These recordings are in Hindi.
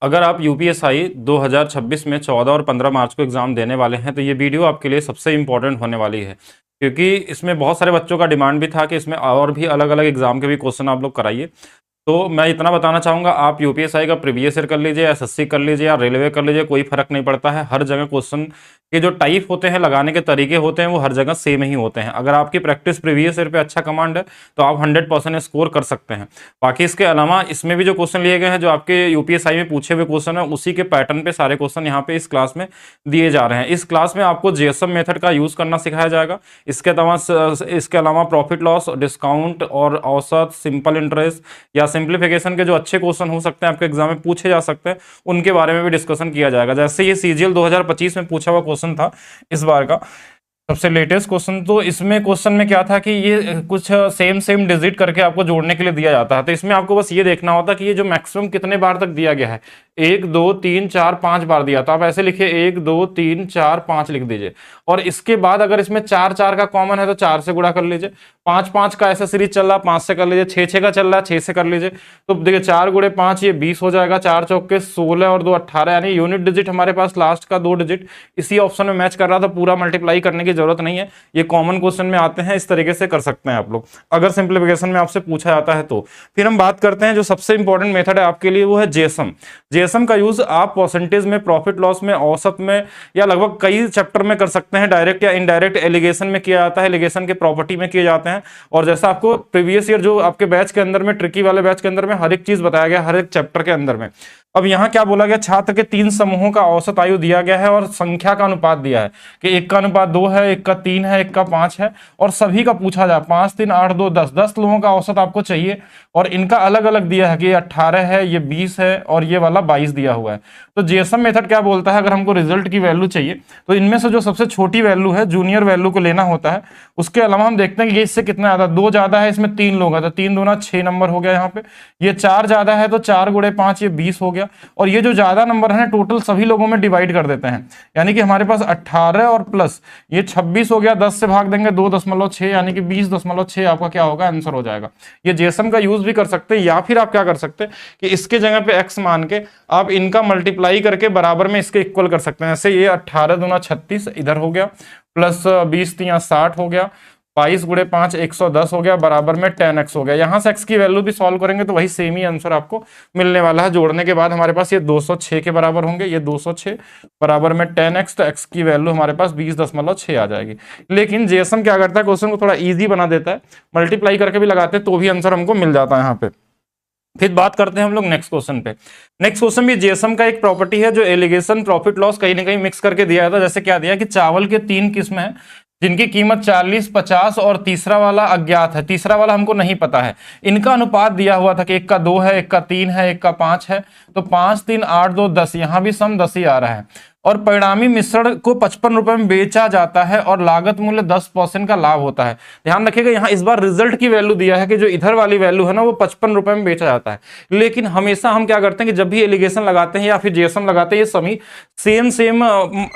अगर आप यूपीएसआई 2026 में 14 और 15 मार्च को एग्ज़ाम देने वाले हैं तो ये वीडियो आपके लिए सबसे इम्पोर्टेंट होने वाली है, क्योंकि इसमें बहुत सारे बच्चों का डिमांड भी था कि इसमें और भी अलग अलग एग्ज़ाम के भी क्वेश्चन आप लोग कराइए। तो मैं इतना बताना चाहूँगा, आप यूपीएसआई का प्रीवियस ईयर कर लीजिए, एसएससी कर लीजिए या रेलवे कर लीजिए, कोई फ़र्क नहीं पड़ता है। हर जगह क्वेश्चन के जो टाइप होते हैं, लगाने के तरीके होते हैं, वो हर जगह सेम ही होते हैं। अगर आपकी प्रैक्टिस प्रीवियस ईयर पे अच्छा कमांड है तो आप 100% स्कोर कर सकते हैं। बाकी इसके अलावा इसमें भी जो क्वेश्चन लिए गए हैं, जो आपके यूपीएसआई में पूछे हुए क्वेश्चन है, उसी के पैटर्न पे सारे क्वेश्चन यहाँ पे इस क्लास में दिए जा रहे हैं। इस क्लास में आपको जेएसएम मेथड का यूज़ करना सिखाया जाएगा। इसके अलावा प्रॉफिट लॉस, डिस्काउंट और औसत, सिंपल इंटरेस्ट या सिंप्लीफिकेशन के जो अच्छे क्वेश्चन हो सकते हैं आपके एग्जाम में पूछे जा सकते हैं, उनके बारे में भी डिस्कशन किया जाएगा। जैसे ये सीजीएल 2025 में पूछा हुआ क्वेश्चन था इस बार का सबसे लेटेस्ट क्वेश्चन, तो इसमें क्वेश्चन में क्या था कि ये कुछ सेम डिजिट करके आपको जोड़ने के लिए दिया जाता है। तो इसमें आपको बस ये देखना होता है कि ये जो मैक्सिमम कितने बार तक दिया गया है, 1 2 3 4 5 बार दिया, तो आप ऐसे लिखिए 1 2 3 4 5 लिख दीजिए। और इसके बाद अगर इसमें 4 4 का कॉमन है तो 4 से गुणा कर लीजिए। 5 5 का ऐसा सीरीज चल रहा है, 5 से कर लीजिए। 6 6 का चल रहा है, 6 से कर लीजिए। तो देखिए 4 गुणे 5 ये 20 हो जाएगा। 4 चौके 16 और 2 18, यानी यूनिट डिजिट हमारे पास लास्ट का 2 डिजिट इसी ऑप्शन में मैच कर रहा था। पूरा मल्टीप्लाई करने की जरूरत नहीं है, ये कॉमन क्वेश्चन में आते हैं, इस तरीके से कर सकते हैं आप लोग अगर सिंप्लीफिकेशन में आपसे पूछा जाता है तो। फिर हम बात करते हैं जो सबसे इंपॉर्टेंट मेथड है आपके लिए, वो है जेएसएम। जेएसएम का यूज आप परसेंटेज में, प्रॉफिट लॉस में, औसत में या लगभग कई चैप्टर में कर सकते हैं। डायरेक्ट या इनडायरेक्ट एलिगेशन में किया जाता है, एलिगेशन के प्रॉपर्टी में किए जाते हैं। और जैसा आपको प्रीवियस ईयर जो आपके बैच के अंदर में, ट्रिकी वाले बैच के अंदर में हर एक चीज बताया गया, हर एक चैप्टर के अंदर में। अब यहाँ क्या बोला गया, छात्र के 3 समूहों का औसत आयु दिया गया है और संख्या का अनुपात दिया है कि 1 का अनुपात 2 है, 1 का 3 है, 1 का 5 है। और सभी का पूछा जाए, 5 3 8 2 10, 10 लोगों का औसत आपको चाहिए। और इनका अलग अलग दिया है कि ये 18 है, ये 20 है और ये वाला 22 दिया हुआ है। तो जेएसएम मेथड क्या बोलता है, अगर हमको रिजल्ट की वैल्यू चाहिए तो इनमें से जो सबसे छोटी वैल्यू है, जूनियर वैल्यू को लेना होता है। उसके अलावा हम देखते हैं कि ये इससे कितना ज्यादा, 2 ज्यादा है, इसमें 3 लोग हैं तो 3 दूना 6 नंबर हो गया यहाँ पे। ये 4 ज्यादा है तो 4 गुणे 5 ये 20 हो गया। और ये जो ज्यादा नंबर है टोटल सभी लोगों में डिवाइड कर देते हैं, यानी कि हमारे पास 18 और प्लस ये 26 हो गया। 10 से भाग देंगे 2.6, यानी कि 20.6 आपका क्या होगा, आंसर हो जाएगा। ये जेएसएम का यूज भी कर सकते हैं, या फिर आप क्या कर सकते हैं कि इसके जगह पे x मान के आप इनका मल्टीप्लाई करके बराबर में इसके इक्वल कर सकते हैं। जैसे ये 18 दूना 36 इधर हो गया, प्लस 20 3 60 हो गया, 22 गुणे 5 110 हो गया, बराबर में 10x हो गया। यहां से x की वैल्यू भी सॉल्व करेंगे तो वही सेम ही आंसर आपको मिलने वाला है। जोड़ने के बाद हमारे पास ये 206 के बराबर होंगे, ये 206 बराबर में 10x, तो x की वैल्यू हमारे पास 20.6 आ जाएगी। लेकिन जेएसएम क्या करता है, क्वेश्चन को थोड़ा ईजी बना देता है, मल्टीप्लाई करके भी लगाते हैं तो भी आंसर हमको मिल जाता है यहाँ पे। फिर बात करते हैं हम लोग नेक्स्ट क्वेश्चन पे। नेक्स्ट क्वेश्चन भी जेएसएम का एक प्रॉपर्टी है जो एलिगेशन, प्रॉफिट लॉस कहीं ना कहीं मिक्स करके दिया था। जैसे क्या दिया कि चावल के 3 किस्म है जिनकी कीमत 40 50 और तीसरा वाला अज्ञात है, तीसरा वाला हमको नहीं पता है। इनका अनुपात दिया हुआ था कि 1 का 2 है, 1 का 3 है, 1 का 5 है। तो 5 3 8 2 10, यहां भी सम 10 ही आ रहा है। और परिणामी मिश्रण को 55 रुपए में बेचा जाता है और लागत मूल्य 10% का लाभ होता है। ध्यान रखिएगा, यहाँ इस बार रिजल्ट की वैल्यू दिया है कि जो इधर वाली वैल्यू है ना वो 55 रुपए में बेचा जाता है। लेकिन हमेशा हम क्या करते हैं कि जब भी एलिगेशन लगाते हैं या फिर जेएसएम लगाते हैं, ये सभी सेम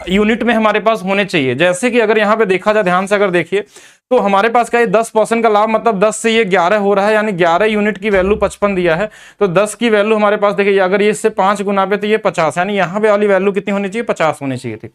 यूनिट में हमारे पास होने चाहिए। जैसे कि अगर यहाँ पे देखा जाए, ध्यान से अगर देखिए तो हमारे पास क्या है, 10% का लाभ, मतलब 10 से ये 11 हो रहा है, यानी 11 यूनिट की वैल्यू 55 दिया है। तो 10 की वैल्यू हमारे पास देखिए, अगर ये इससे 5 गुना पे तो ये 50, यानी यहाँ पे वाली वैल्यू कितनी होनी चाहिए, 50 होनी चाहिए थी।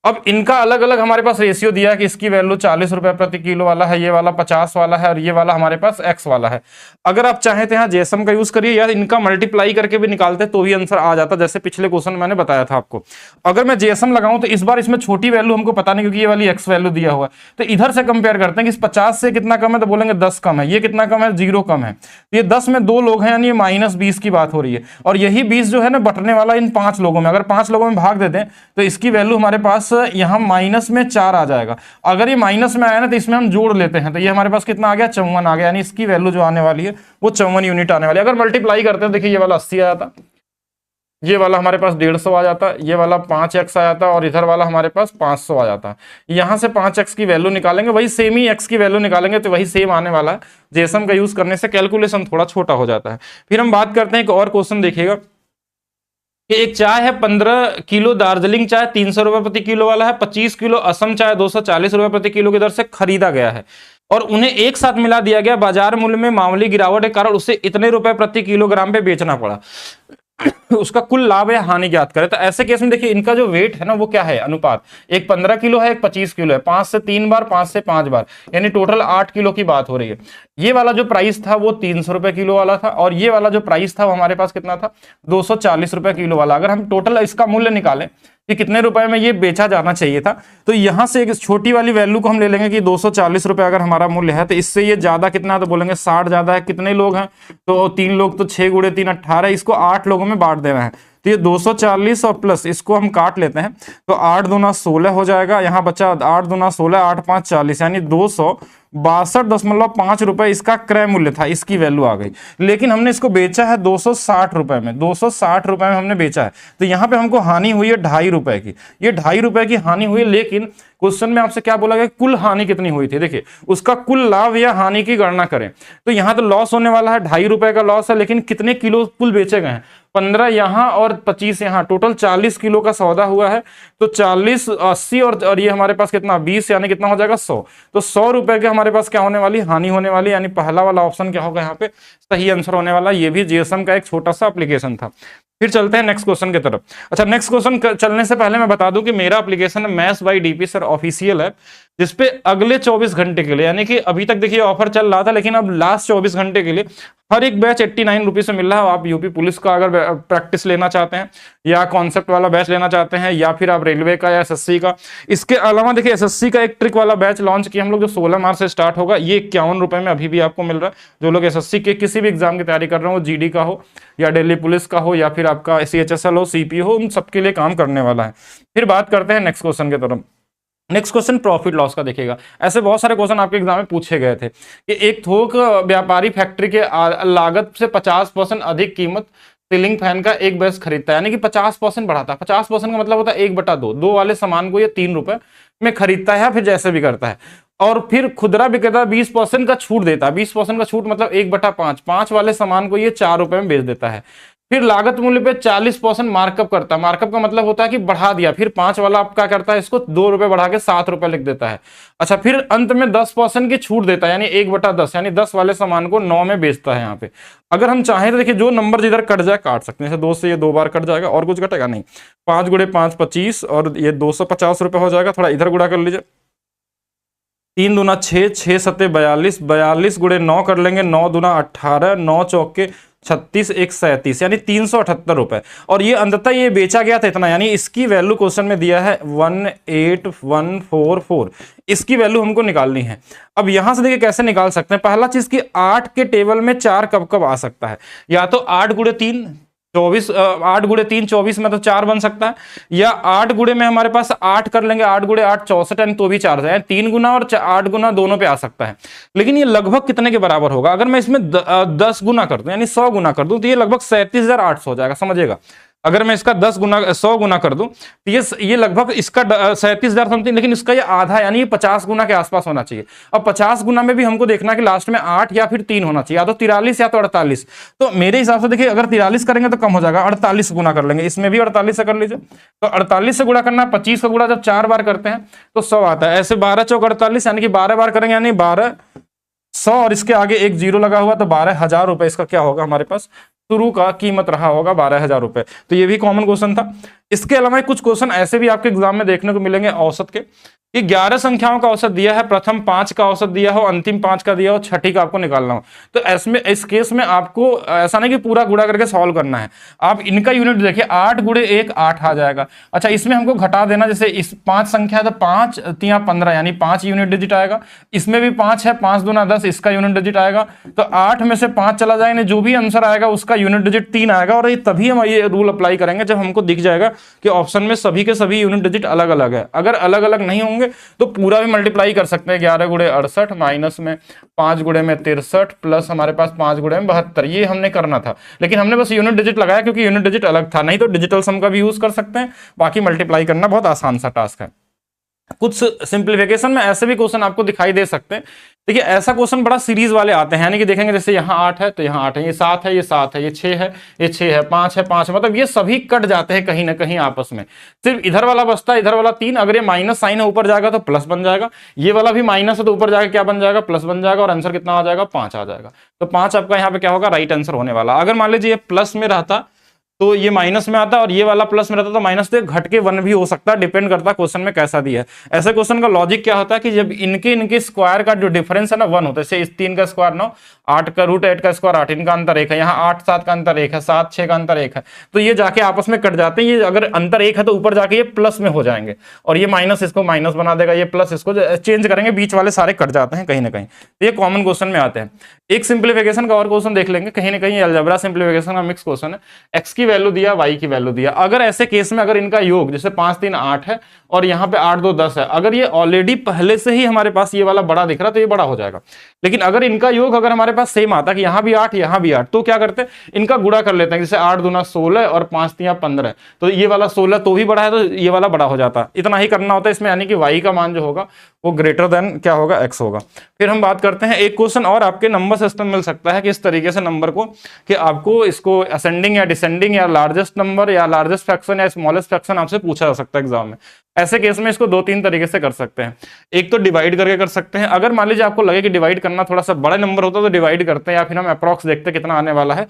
अब इनका अलग अलग हमारे पास रेशियो दिया है कि इसकी वैल्यू 40 रुपए प्रति किलो वाला है, ये वाला 50 वाला है और ये वाला हमारे पास x वाला है। अगर आप चाहें तो यहाँ जेएसएम का यूज करिए या इनका मल्टीप्लाई करके भी निकालते तो भी आंसर आ जाता, जैसे पिछले क्वेश्चन मैंने बताया था आपको। अगर मैं जेएसएम लगाऊं तो इस बार इसमें छोटी वैल्यू हमको पता नहीं, क्योंकि ये वाली x वैल्यू दिया हुआ है। तो इधर से कंपेयर करते हैं कि इस 50 से कितना कम है, तो बोलेंगे 10 कम है। ये कितना कम है, 0 कम है। तो ये 10 में 2 लोग हैं, यानी -20 की बात हो रही है। और यही 20 जो है ना बटने वाला इन 5 लोगों में, अगर 5 लोगों में भाग देते हैं तो इसकी वैल्यू हमारे पास यहाँ माइनस में 4 आ जाएगा। अगर ये माइनस में आया ना तो इसमें हम जोड़ लेते हैं तो ये हमारे पास कितना आ गया, 54 आ गया। यानी इसकी वैल्यू जो आने वाली है वो 54 यूनिट आने वाली है। अगर मल्टीप्लाई करते हैं, देखिए ये वाला 80 आ जाता, ये वाला हमारे पास 150 आ जाता, ये वाला 5x आ जाता और इधर वाला हमारे पास 500 आ जाता। यहां से 5x की वैल्यू निकालेंगे, वही सेम ही x की वैल्यू निकालेंगे तो वही सेम आने वाला है। जेएसएम का यूज करने से कैलकुलेशन थोड़ा छोटा हो जाता है। फिर हम बात करते हैं एक और क्वेश्चन, देखिएगा कि एक चाय है 15 किलो दार्जिलिंग चाय 300 रुपए प्रति किलो वाला है, 25 किलो असम चाय 240 रुपए प्रति किलो की दर से खरीदा गया है और उन्हें एक साथ मिला दिया गया। बाजार मूल्य में मामूली गिरावट के कारण उसे इतने रुपए प्रति किलोग्राम पे बेचना पड़ा। उसका कुल लाभ या हानि ज्ञात करें। तो ऐसे केस में देखिए इनका जो वेट है ना वो क्या है, अनुपात, एक 15 किलो है, एक 25 किलो है, 5 से 3 बार, 5 से 5 बार, यानी टोटल 8 किलो की बात हो रही है। ये वाला जो प्राइस था वो 300 रुपए किलो वाला था, और ये वाला जो प्राइस था वो हमारे पास कितना था, 240 रुपए किलो वाला। अगर हम टोटल इसका मूल्य निकालें कि कितने रुपए में ये बेचा जाना चाहिए था, तो यहां से एक छोटी वाली वैल्यू को हम ले लेंगे कि 240 रुपए अगर हमारा मूल्य है, तो इससे ये ज्यादा कितना है, तो बोलेंगे 60 ज्यादा है। कितने लोग हैं, तो 3 लोग, तो 6 गुणे 3 18, इसको 8 लोगों में बांट देना है। तो ये 240 और प्लस इसको हम काट लेते हैं, तो 8 दूना 16 हो जाएगा, यहाँ बचा 8 दूना 16, 8 5 40, यानी 262.5 रुपए इसका क्रय मूल्य था, इसकी वैल्यू आ गई। लेकिन हमने इसको बेचा है 260 रुपए में, 260 रुपए में हमने बेचा है। तो यहाँ पे हमको हानि हुई है 2.5 रुपए की, ये 2.5 रुपए की हानि हुई। लेकिन क्वेश्चन में आपसे क्या बोला गया, कुल हानि कितनी हुई थी। देखिए उसका कुल लाभ या हानि की गणना करें, तो यहाँ तो लॉस होने वाला है, 2.5 रुपए का लॉस है, लेकिन कितने किलो कुल बेचे गए हैं, 15 यहाँ और 25 यहाँ, टोटल 40 किलो का सौदा हुआ है। तो 40 80 और ये हमारे पास कितना 20, यानी कितना हो जाएगा 100। तो 100 रुपए के हमारे पास क्या होने वाली, हानि होने वाली, यानी पहला वाला ऑप्शन क्या होगा यहाँ पे सही आंसर होने वाला। ये भी जीएसएम का एक छोटा सा एप्लीकेशन था। फिर चलते हैं नेक्स्ट क्वेश्चन की तरफ। अच्छा, नेक्स्ट क्वेश्चन चलने से पहले मैं बता दूं कि मेरा एप्लीकेशन है maths by DP sir official है, जिसपे अगले 24 घंटे के लिए, यानी कि अभी तक देखिए ऑफर चल रहा था, लेकिन अब लास्ट 24 घंटे के लिए हर एक बैच 89 रुपीज में मिल रहा है। आप यूपी पुलिस का अगर प्रैक्टिस लेना चाहते हैं, या कॉन्सेप्ट वाला बैच लेना चाहते हैं, या फिर आप रेलवे का या एसएससी का। इसके अलावा देखिए एसएससी का एक ट्रिक वाला बैच लॉन्च किया हम लोग, जो 16 मार्च से स्टार्ट होगा। ये 51 रुपए में अभी भी आपको मिल रहा है। जो लोग एसएससी के किसी भी एग्जाम की तैयारी कर रहे हो, जीडी का हो या दिल्ली पुलिस का हो या फिर आपका सीएचएसएल हो, सीपी हो, उन सबके लिए काम करने वाला है। फिर बात करते हैं नेक्स्ट क्वेश्चन की तरफ। नेक्स्ट क्वेश्चन प्रॉफिट लॉस का देखिएगा। ऐसे बहुत सारे क्वेश्चन आपके एग्जाम में पूछे गए थे कि एक थोक व्यापारी फैक्ट्री के लागत से 50% अधिक कीमत सीलिंग फैन का एक बैच खरीदता है, यानी कि 50% बढ़ाता है। 50% का मतलब होता है 1/2, 2 वाले सामान को ये 3 रुपए में खरीदता है, फिर जैसे भी करता है। और फिर खुदरा विक्रेता 20% का छूट देता है। 20% का छूट मतलब 1/5, 5 वाले सामान को ये 4 रुपए में बेच देता है। फिर लागत मूल्य पे 40% मार्कअप करता है। मार्कअप का मतलब होता है कि बढ़ा दिया, फिर 5 वाला आप क्या करता है, इसको 2 रुपए बढ़ा के 7 रुपए लिख देता है। अच्छा, फिर अंत में 10% की छूट देता है, यानी 1/10, यानी 10 वाले सामान को 9 में बेचता है। यहाँ पे अगर हम चाहें तो देखिए जो नंबर जिधर कट जाए काट सकते हैं। जैसे 2 से ये 2 बार कट जाएगा, और कुछ कटेगा नहीं। 5 गुणे 5 25, और ये 250 रुपए हो जाएगा। थोड़ा इधर गुणा कर लीजिए, 3 दूना 6, 6 सत्ते 42, 42 गुणे 9 कर लेंगे, 9 दूना 18, 9 चौके 36, 1 37, यानी 378 रुपए। और ये अंततः ये बेचा गया था इतना, यानी इसकी वैल्यू क्वेश्चन में दिया है 18144। इसकी वैल्यू हमको निकालनी है। अब यहां से देखिए कैसे निकाल सकते हैं। पहला चीज कि 8 के टेबल में 4 कब कब आ सकता है, या तो 8 गुणे 3 24, 8 गुणे 3 24 में तो 4 बन सकता है, या 8 गुणे में हमारे पास 8 कर लेंगे, 8 गुणे 8 64, यानी तो भी 4 है। 3 गुना और 8 गुना दोनों पे आ सकता है। लेकिन ये लगभग कितने के बराबर होगा, अगर मैं इसमें 10 गुना कर दूं, यानी 100 गुना कर दूं, तो ये लगभग 37,800 हो जाएगा। समझिएगा, अगर मैं इसका 100 गुना कर दूं, तो ये लगभग इसका 37,000 समथिंग, लेकिन इसका ये आधा, यानी ये 50 गुना के आसपास होना चाहिए। अब 50 गुना में भी हमको देखना कि लास्ट में 8 या फिर 3 होना चाहिए, या तो 43 या तो 48। तो मेरे हिसाब से देखिए अगर 43 करेंगे तो कम हो जाएगा, 48 गुना कर लेंगे। इसमें भी 48 से कर लीजिए, तो 48 से गुणा करना, 25 का गुणा जब 4 बार करते हैं तो 100 आता है। ऐसे 12 चौक 48, यानी कि 12 बार करेंगे, यानी 1200, और इसके आगे एक जीरो लगा हुआ, तो 12,000 रुपए इसका क्या होगा, हमारे पास शुरू का कीमत रहा होगा 12,000 रुपए। तो ये भी कॉमन क्वेश्चन था। इसके अलावा कुछ क्वेश्चन ऐसे भी आपके एग्जाम में देखने को मिलेंगे औसत के, कि 11 संख्याओं का औसत दिया है, प्रथम 5 का औसत दिया हो, अंतिम 5 का दिया हो, छठी का आपको निकालना हो। तो इसमें इस केस में आपको ऐसा नहीं कि पूरा गुणा करके सॉल्व करना है, आप इनका यूनिट देखिए, 8 गुणे 1 8 आ जाएगा। अच्छा, इसमें हमको घटा देना, जैसे इस 5 संख्या है तो 5 3 15, यानी 5 यूनिट डिजिट आएगा। इसमें भी 5 है, 5 दूना 10, इसका यूनिट डिजिट आएगा। तो 8 में से 5 चला जाएगा, जो भी आंसर आएगा उसका यूनिट डिजिट 3 आएगा। और ये तभी हम ये रूल अप्लाई करेंगे जब हमको दिख जाएगा कि ऑप्शन में सभी के सभी यूनिट डिजिट अलग अलग है। अगर अलग अलग नहीं होंगे तो पूरा भी मल्टीप्लाई कर सकते हैं। 11 गुणे 68, माइनस में 5 गुणे में 63, प्लस हमारे पास 5 गुणे में 72। ये हमने करना था, लेकिन हमने बस यूनिट डिजिट लगाया क्योंकि यूनिट डिजिट अलग था। नहीं तो डिजिटल सम का भी यूज कर सकते हैं। बाकी मल्टीप्लाई करना बहुत आसान सा टास्क है। कुछ सिंप्लीफिकेशन में ऐसे भी क्वेश्चन आपको दिखाई दे सकते हैं। देखिए ऐसा क्वेश्चन बड़ा सीरीज वाले आते हैं, यानी कि देखेंगे जैसे यहाँ 8 है तो यहाँ 8 है, ये 7 है, ये 7 है, ये 6 है, ये 6 है, 5 है, 5 है, मतलब ये सभी कट जाते हैं कहीं ना कहीं आपस में। सिर्फ इधर वाला बचता है, इधर वाला 3। अगर ये माइनस साइन है ऊपर जाएगा तो प्लस बन जाएगा, ये वाला भी माइनस है तो ऊपर जाकर क्या बन जाएगा, प्लस बन जाएगा, और आंसर कितना आ जाएगा, 5 आ जाएगा। तो 5 आपका यहाँ पे क्या होगा, राइट आंसर होने वाला। अगर मान लीजिए ये प्लस में रहता तो ये माइनस में आता है और ये वाला प्लस में रहता तो माइनस से घट के 1 भी हो सकता है, डिपेंड करता है क्वेश्चन में कैसा दिया है। ऐसे क्वेश्चन का लॉजिक क्या होता है कि जब इनके स्क्वायर का जो डिफरेंस है ना 1 होता है, जैसे इस 3 का स्क्वायर 9, 8 का रूट 8 का स्क्वायर 8, इनका अंतर 1 है, यहाँ 8 7 का अंतर 1 है, 7 6 का अंतर 1 है, तो ये जाके आपस में कट जाते हैं। ये अगर अंतर 1 है तो ऊपर जाके ये प्लस में हो जाएंगे और ये माइनस इसको माइनस बना देगा, ये प्लस इसको चेंज करेंगे, बीच वाले सारे कट जाते हैं कहीं ना कहीं। तो ये कॉमन क्वेश्चन में आते हैं। एक सिंप्लीफिकेशन का और क्वेश्चन देख लेंगे, कहीं ना कहीं अलजेब्रा सिंप्लीफिकेशन का मिक्स क्वेश्चन है। एक्स की वैल्यू दिया, वाई की वैल्यू दिया, अगर ऐसे केस में अगर इनका योग जैसे 5 3 8 है और यहाँ पे 8 2 10 है, अगर ये ऑलरेडी पहले से ही हमारे पास ये वाला बड़ा दिख रहा तो ये बड़ा हो जाएगा। लेकिन अगर इनका योग अगर हमारे पास सेम आता कि यहाँ भी 8 यहाँ भी 8, तो क्या करते हैं इनका गुणा कर लेते हैं, जैसे 8 दूना 16 और 5 3 15, तो ये वाला 16 तो भी बड़ा है तो ये वाला बड़ा हो जाता है। इतना ही करना होता है इसमें, यानी कि वाई का मान जो होगा वो ग्रेटर देन क्या होगा, एक्स होगा। फिर हम बात करते हैं एक क्वेश्चन और आपके नंबर सिस्टम मिल सकता है कि इस तरीके से नंबर को कि आपको इसको असेंडिंग या डिसेंडिंग या लार्जेस्ट नंबर या लार्जेस्ट फ्रैक्शन या स्मॉलेस्ट फ्रैक्शन आपसे पूछा जा सकता है एग्जाम में। ऐसे केस में इसको 2-3 तरीके से कर सकते हैं। एक तो डिवाइड करके कर सकते हैं, अगर मान लीजिए आपको लगे कि डिवाइड करना थोड़ा सा बड़ा नंबर होता है तो डिवाइड करते हैं, या फिर हम अप्रॉक्स देखते हैं कितना आने वाला है,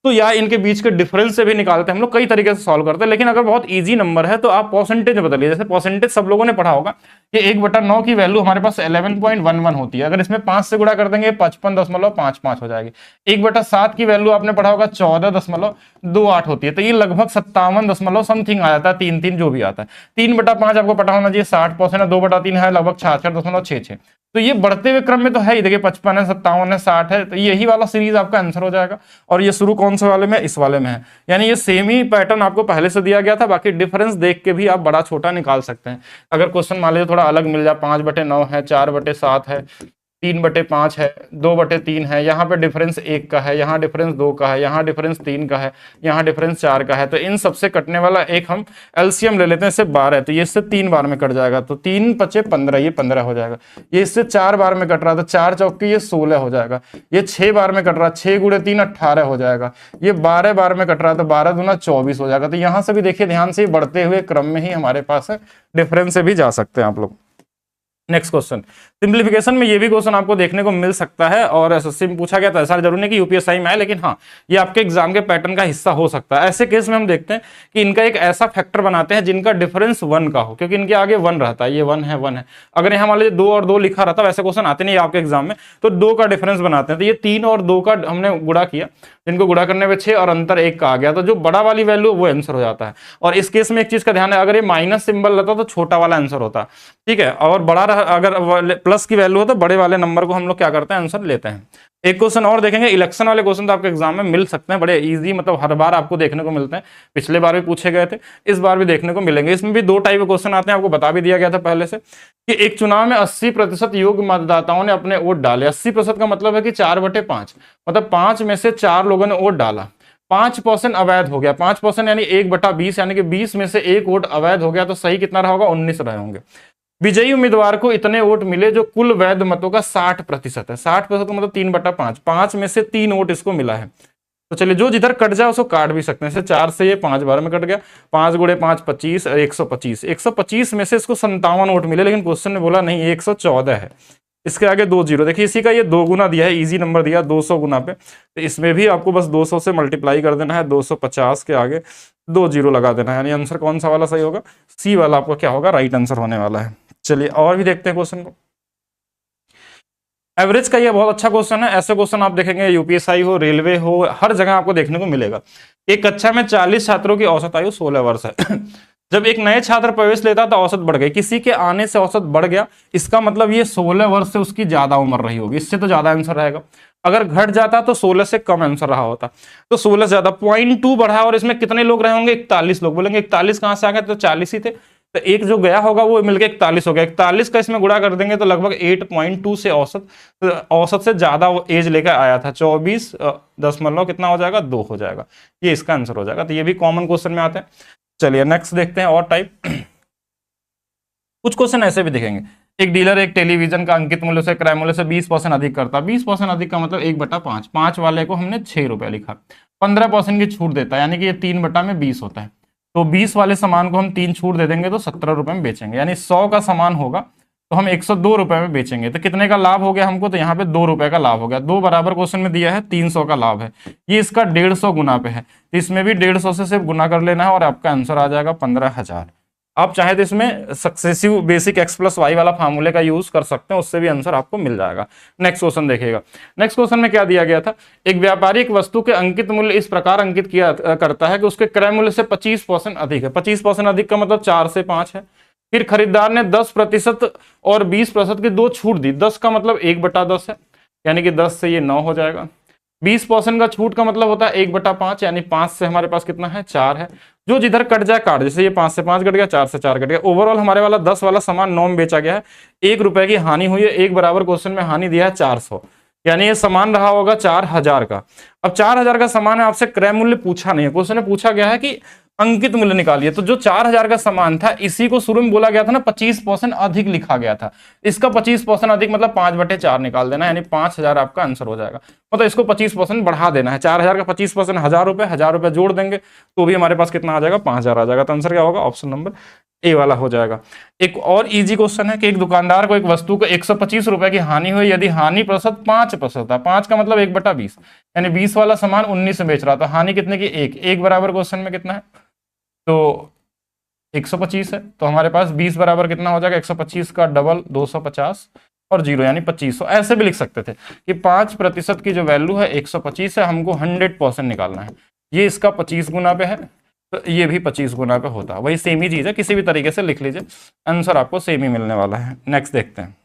तो या इनके बीच के डिफरेंस से भी निकालते हैं। हम लोग कई तरीके से सॉल्व करते हैं। लेकिन अगर बहुत इजी नंबर है तो आप परसेंटेज बदलिए, जैसे परसेंटेज सब लोगों ने पढ़ा होगा कि 1/9 की वैल्यू हमारे पास 11.11 होती है, अगर इसमें 5 से गुणा कर देंगे 55.55 हो जाएगी। 1/7 की वैल्यू आपने पढ़ा होगा 14.28 होती है, तो ये लगभग 57 समथिंग आ जाता है, 3 जो भी आता है। 3/5 आपको पता होना चाहिए 60% है, 2/3 है लगभग 66.66। तो ये बढ़ते हुए क्रम में तो है ही, देखिए 55 है, 57 है, 60 है, तो यही वाला सीरीज आपका आंसर हो जाएगा। और ये शुरू कौन से वाले में, इस वाले में है, यानी ये सेम ही पैटर्न आपको पहले से दिया गया था, बाकी डिफरेंस देख के भी आप बड़ा छोटा निकाल सकते हैं। अगर क्वेश्चन मान लीजिए थोड़ा अलग मिल जाए, 5/9 है, 4/7 है, 3/5 है, 2/3 है, यहाँ पे डिफरेंस 1 का है, यहाँ डिफरेंस 2 का है, यहाँ डिफरेंस 3 का है, यहाँ डिफरेंस 4 का है, तो इन सबसे कटने वाला एक हम एलसीएम ले लेते हैं, इससे 12 है तो ये इससे 3 बार में कट जाएगा, तो 3 5 15, ये 15 हो जाएगा। ये इससे 4 बार में कट रहा था, 4 चौके ये 16 हो जाएगा। ये 6 बार में कट रहा, 6 गुणे 3 18 हो जाएगा। ये 12 बार में कट रहा था, 12 दूना 24 हो जाएगा। तो यहाँ से भी देखिए ध्यान से बढ़ते हुए क्रम में ही हमारे पास है, डिफरेंस से भी जा सकते हैं आप लोग। नेक्स्ट क्वेश्चन, सिंप्लीफिकेशन में ये भी क्वेश्चन आपको देखने को मिल सकता है और एसएससी में पूछा गया था, ऐसा जरूर नहीं कि यूपीएससी में आए, लेकिन हाँ ये आपके एग्जाम के पैटर्न का हिस्सा हो सकता है। ऐसे केस में हम देखते हैं कि इनका एक ऐसा फैक्टर बनाते हैं जिनका डिफरेंस 1 का हो, क्योंकि इनके आगे 1 रहता है, ये 1 है 1 है। अगर यहाँ मान लीजिए 2 और 2 लिखा रहता है, वैसे क्वेश्चन आते नहीं आपके एग्जाम में, तो 2 का डिफरेंस बनाते हैं, तो ये 3 और 2 का हमने गुणा किया, जिनको गुणा करने में 6 और अंतर 1 का आ गया, तो जो बड़ा वाली वैल्यू वो आंसर हो जाता है। और इस केस में एक चीज का ध्यान है, अगर ये माइनस सिंबल रहता तो छोटा वाला आंसर होता, ठीक है, और बड़ा अगर प्लस की वैल्यू हो तो बड़े वाले नंबर को हम लोग क्या करते हैं, आंसर लेते हैं। एक क्वेश्चन और देखेंगे, इलेक्शन वाले क्वेश्चन तो आपके एग्जाम में मिल सकते हैं, बड़े इजी, मतलब हर बार आपको देखने को मिलते हैं, पिछले बार भी पूछे गए थे, इस बार भी देखने को मिलेंगे। इसमें भी 2 टाइप के क्वेश्चन आते हैं, आपको बता भी दिया गया था पहले से कि एक चुनाव में 80% योग्य मतदाताओं ने अपने वोट डाले। 80% का मतलब है कि 4/5, मतलब 5 में से 4 लोगों ने वोट डाला। 5% अवैध हो गया, 5% यानी 1/20, यानी कि 20 में से 1 वोट अवैध हो गया, तो सही कितना रहा होगा, 19 रहे होंगे। विजयी उम्मीदवार को इतने वोट मिले जो कुल वैध मतों का 60% है। 60% का मतलब 3/5, 5 में से 3 वोट इसको मिला है। तो चलिए जो जिधर कट जाए उसको काट भी सकते हैं, जैसे 4 से ये 5 बार में कट गया, 5 गुणे 5 25 और 125, 125 में से इसको 57 वोट मिले, लेकिन क्वेश्चन ने बोला नहीं 114 है, इसके आगे 2 जीरो, देखिए इसी का ये 2 गुना दिया है, इजी नंबर दिया 200 गुना पे, तो इसमें भी आपको बस 200 से मल्टीप्लाई कर देना है, 250 के आगे 2 जीरो लगा देना है, यानी आंसर कौन सा वाला सही होगा, सी वाला आपका क्या होगा, राइट आंसर होने वाला है। चलिए और भी देखते हैं क्वेश्चन को। एवरेज का ये बहुत अच्छा क्वेश्चन है, ऐसे क्वेश्चन आप देखेंगे यूपीएससी हो, रेलवे हो, हर जगह आपको देखने को मिलेगा। एक कक्षा में 40 छात्रों की औसत आयु 16 वर्ष है। जब एक नए छात्र प्रवेश लेता तो औसत बढ़ गई, किसी के आने से औसत बढ़ गया, इसका मतलब ये 16 वर्ष से उसकी ज्यादा उम्र रही होगी, इससे तो ज्यादा आंसर रहेगा। अगर घट जाता तो 16 से कम आंसर रहा होता, तो 16 से ज्यादा 0.2 बढ़ा, और इसमें कितने लोग रहे होंगे, 41 लोग। बोलेंगे 41 कहां से आ गए, तो 40 ही थे, तो एक जो गया होगा वो मिलकर 41 हो गया, 41 का इसमें गुणा कर देंगे तो लगभग 8.2 से औसत से ज्यादा वो एज लेकर आया था, 24 कितना हो जाएगा, 2 हो जाएगा, ये इसका आंसर हो जाएगा। तो ये भी कॉमन क्वेश्चन में आते हैं। चलिए नेक्स्ट देखते हैं और टाइप। कुछ क्वेश्चन ऐसे भी दिखेंगे, एक डीलर एक टेलीविजन का अंकित मूल्य से क्रय मूल्य से 20% अधिक करता, 20% अधिक का मतलब 1/5, 5 वाले को हमने 6 रुपए लिखा, 15% की छूट देता है, यानी कि ये 3/20 होता है, तो 20 वाले सामान को हम 3 छूट दे देंगे तो 17 रुपए में बेचेंगे, यानी 100 का सामान होगा तो हम 102 रुपए में बेचेंगे, तो कितने का लाभ हो गया हमको, तो यहाँ पे 2 रुपए का लाभ हो गया। 2 बराबर क्वेश्चन में दिया है 300 का लाभ है, ये इसका 150 गुना पे है, तो इसमें भी 150 से सिर्फ गुना कर लेना है और आपका आंसर आ जाएगा 15,000। आप चाहे तो इसमें successive basic x plus Y वाला फार्मूले का यूज कर सकते हैं, उससे भी आंसर आपको मिल जाएगा। नेक्स्ट क्वेश्चन देखिएगा। नेक्स्ट क्वेश्चन में क्या दिया गया था, एक व्यापारी एक वस्तु के अंकित मूल्य इस प्रकार अंकित किया करता है कि उसके क्रय मूल्य से 25% अधिक है। 25% अधिक का मतलब 4 से 5 है। फिर खरीदार ने 10% और 20% की दो छूट दी। 10 का मतलब 1/10 है, यानी कि 10 से ये 9 हो जाएगा। 20% का छूट का मतलब होता है 1/5, यानी 5 से हमारे पास कितना है, 4 है। जो जिधर कट जाए काट, जैसे ये 5 से 5 कट गया, 4 से 4 कट गया। ओवरऑल हमारे वाला 10 वाला सामान 9 में बेचा गया है, 1 रुपए की हानि हुई है। 1 बराबर क्वेश्चन में हानि दिया है 400, यानी ये सामान रहा होगा 4000 का। अब 4000 का सामान है, आपसे क्रय मूल्य पूछा नहीं है, क्वेश्चन में पूछा गया है कि अंकित मूल्य निकालिए। तो जो 4000 का सामान था, इसी को शुरू में बोला गया था ना 25% अधिक लिखा गया था, इसका 25% अधिक मतलब 5/4 निकाल देना, यानी 5000 आपका आंसर हो जाएगा। मतलब इसको 25% बढ़ा देना है। 4000 का 25% 1000 रुपए जोड़ देंगे तो भी हमारे पास कितना आ जाएगा, 5000 आ जाएगा। तो आंसर क्या होगा, ऑप्शन नंबर ए वाला हो जाएगा। एक और इजी क्वेश्चन है कि एक दुकानदार को एक वस्तु को 125 रुपए की हानि हुई यदि हानि प्रतिशत 5% था। 5 का मतलब 1/20, यानी 20 वाला सामान 19 में बेच रहा था, हानि कितने की, 1 बराबर क्वेश्चन में कितना है, तो 125 है। तो हमारे पास 20 बराबर कितना हो जाएगा, 125 का डबल 250 और 0 यानी 2500। ऐसे भी लिख सकते थे कि 5% की जो वैल्यू है 125 है, हमको 100% निकालना है। ये इसका 25 गुना पे है, तो ये भी 25 गुना पे होता है। वही सेम ही चीज है, किसी भी तरीके से लिख लीजिए, आंसर आपको सेम ही मिलने वाला है। नेक्स्ट देखते हैं।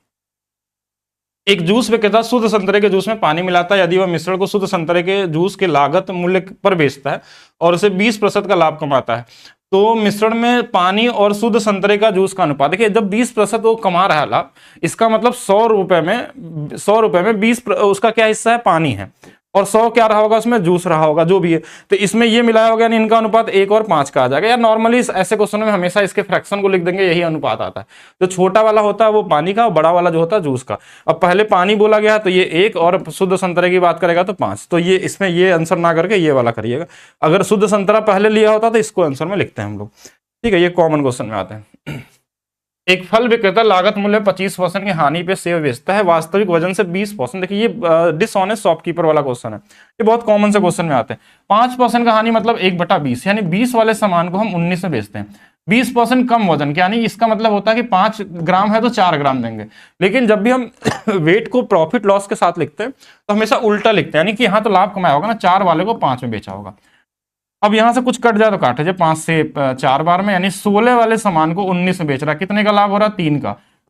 एक जूस विक्रेता शुद्ध संतरे के जूस में पानी मिलाता है। यदि वह मिश्रण को शुद्ध संतरे के जूस के लागत मूल्य पर बेचता है और उसे 20% का लाभ कमाता है, तो मिश्रण में पानी और शुद्ध संतरे का जूस का अनुपात, देखिए जब 20% वो कमा रहा है लाभ, इसका मतलब 100 रुपए में 20 उसका क्या हिस्सा है, पानी है, और 100 क्या रहा होगा, उसमें जूस रहा होगा, जो भी है। तो इसमें ये मिलाया होगा, यानी इनका अनुपात 1 और 5 का आ जाएगा। यार नॉर्मली ऐसे क्वेश्चन में हमेशा इसके फ्रैक्शन को लिख देंगे, यही अनुपात आता है। जो छोटा वाला होता है वो पानी का, और बड़ा वाला जो होता है जूस का। अब पहले पानी बोला गया तो ये 1, और शुद्ध संतरे की बात करेगा तो 5। तो ये इसमें ये आंसर ना करके ये वाला करिएगा। अगर शुद्ध संतरा पहले लिया होता तो इसको आंसर में लिखते हैं हम लोग, ठीक है। ये कॉमन क्वेश्चन में आते हैं। एक फल विक्रेता लागत मूल्य 25% की हानि पे सेब बेचता है, वास्तविक वजन से 20%। देखिए ये डिसऑनेस्ट शॉपकीपर वाला क्वेश्चन है, ये बहुत कॉमन से क्वेश्चन में आते हैं। 5% का हानि मतलब 1/20, यानी 20 वाले सामान को हम 19 में बेचते हैं। 20% कम वजन, यानी इसका मतलब होता है कि 5 ग्राम है तो 4 ग्राम देंगे। लेकिन जब भी हम वेट को प्रॉफिट लॉस के साथ लिखते हैं तो हमेशा उल्टा लिखते हैं, यानी कि यहाँ तो लाभ कमाया होगा ना, 4 वाले को 5 में बेचा होगा। अब यहां से कुछ कट जाए तो काटे जाए, 5 से 4 बार में, यानी 16 वाले सामान को 19 में बेच रहा है। कितने का लाभ हो रहा है,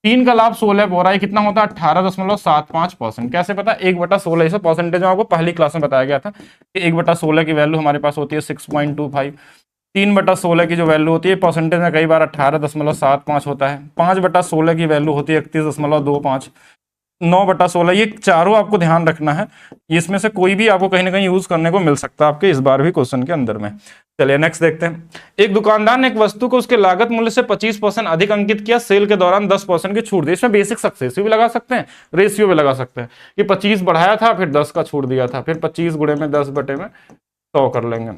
3 का लाभ 16 हो रहा है, कितना होता है 18.75%। कैसे पता, 1/16, इसे परसेंटेज में आपको पहली क्लास में बताया गया था कि 1/16 की वैल्यू हमारे पास होती है 6.25। 3/16 की जो वैल्यू होती है परसेंटेज में कई बार 18.75 होता है। 5/16 की वैल्यू होती है 31.25। 9/16, ये चारों आपको ध्यान रखना है, इसमें से कोई भी आपको कहीं ना कहीं यूज करने को मिल सकता है आपके इस बार भी क्वेश्चन के अंदर में। चलिए नेक्स्ट देखते हैं। एक दुकानदार ने एक वस्तु को उसके लागत मूल्य से 25% अधिक अंकित किया, सेल के दौरान 10% की छूट दी। इसमें बेसिक सक्सेसिव भी लगा सकते हैं, रेशियो भी लगा सकते हैं कि 25 बढ़ाया था फिर 10 का छूट दिया था, फिर 25 गुणे में 10/100 कर लेंगे,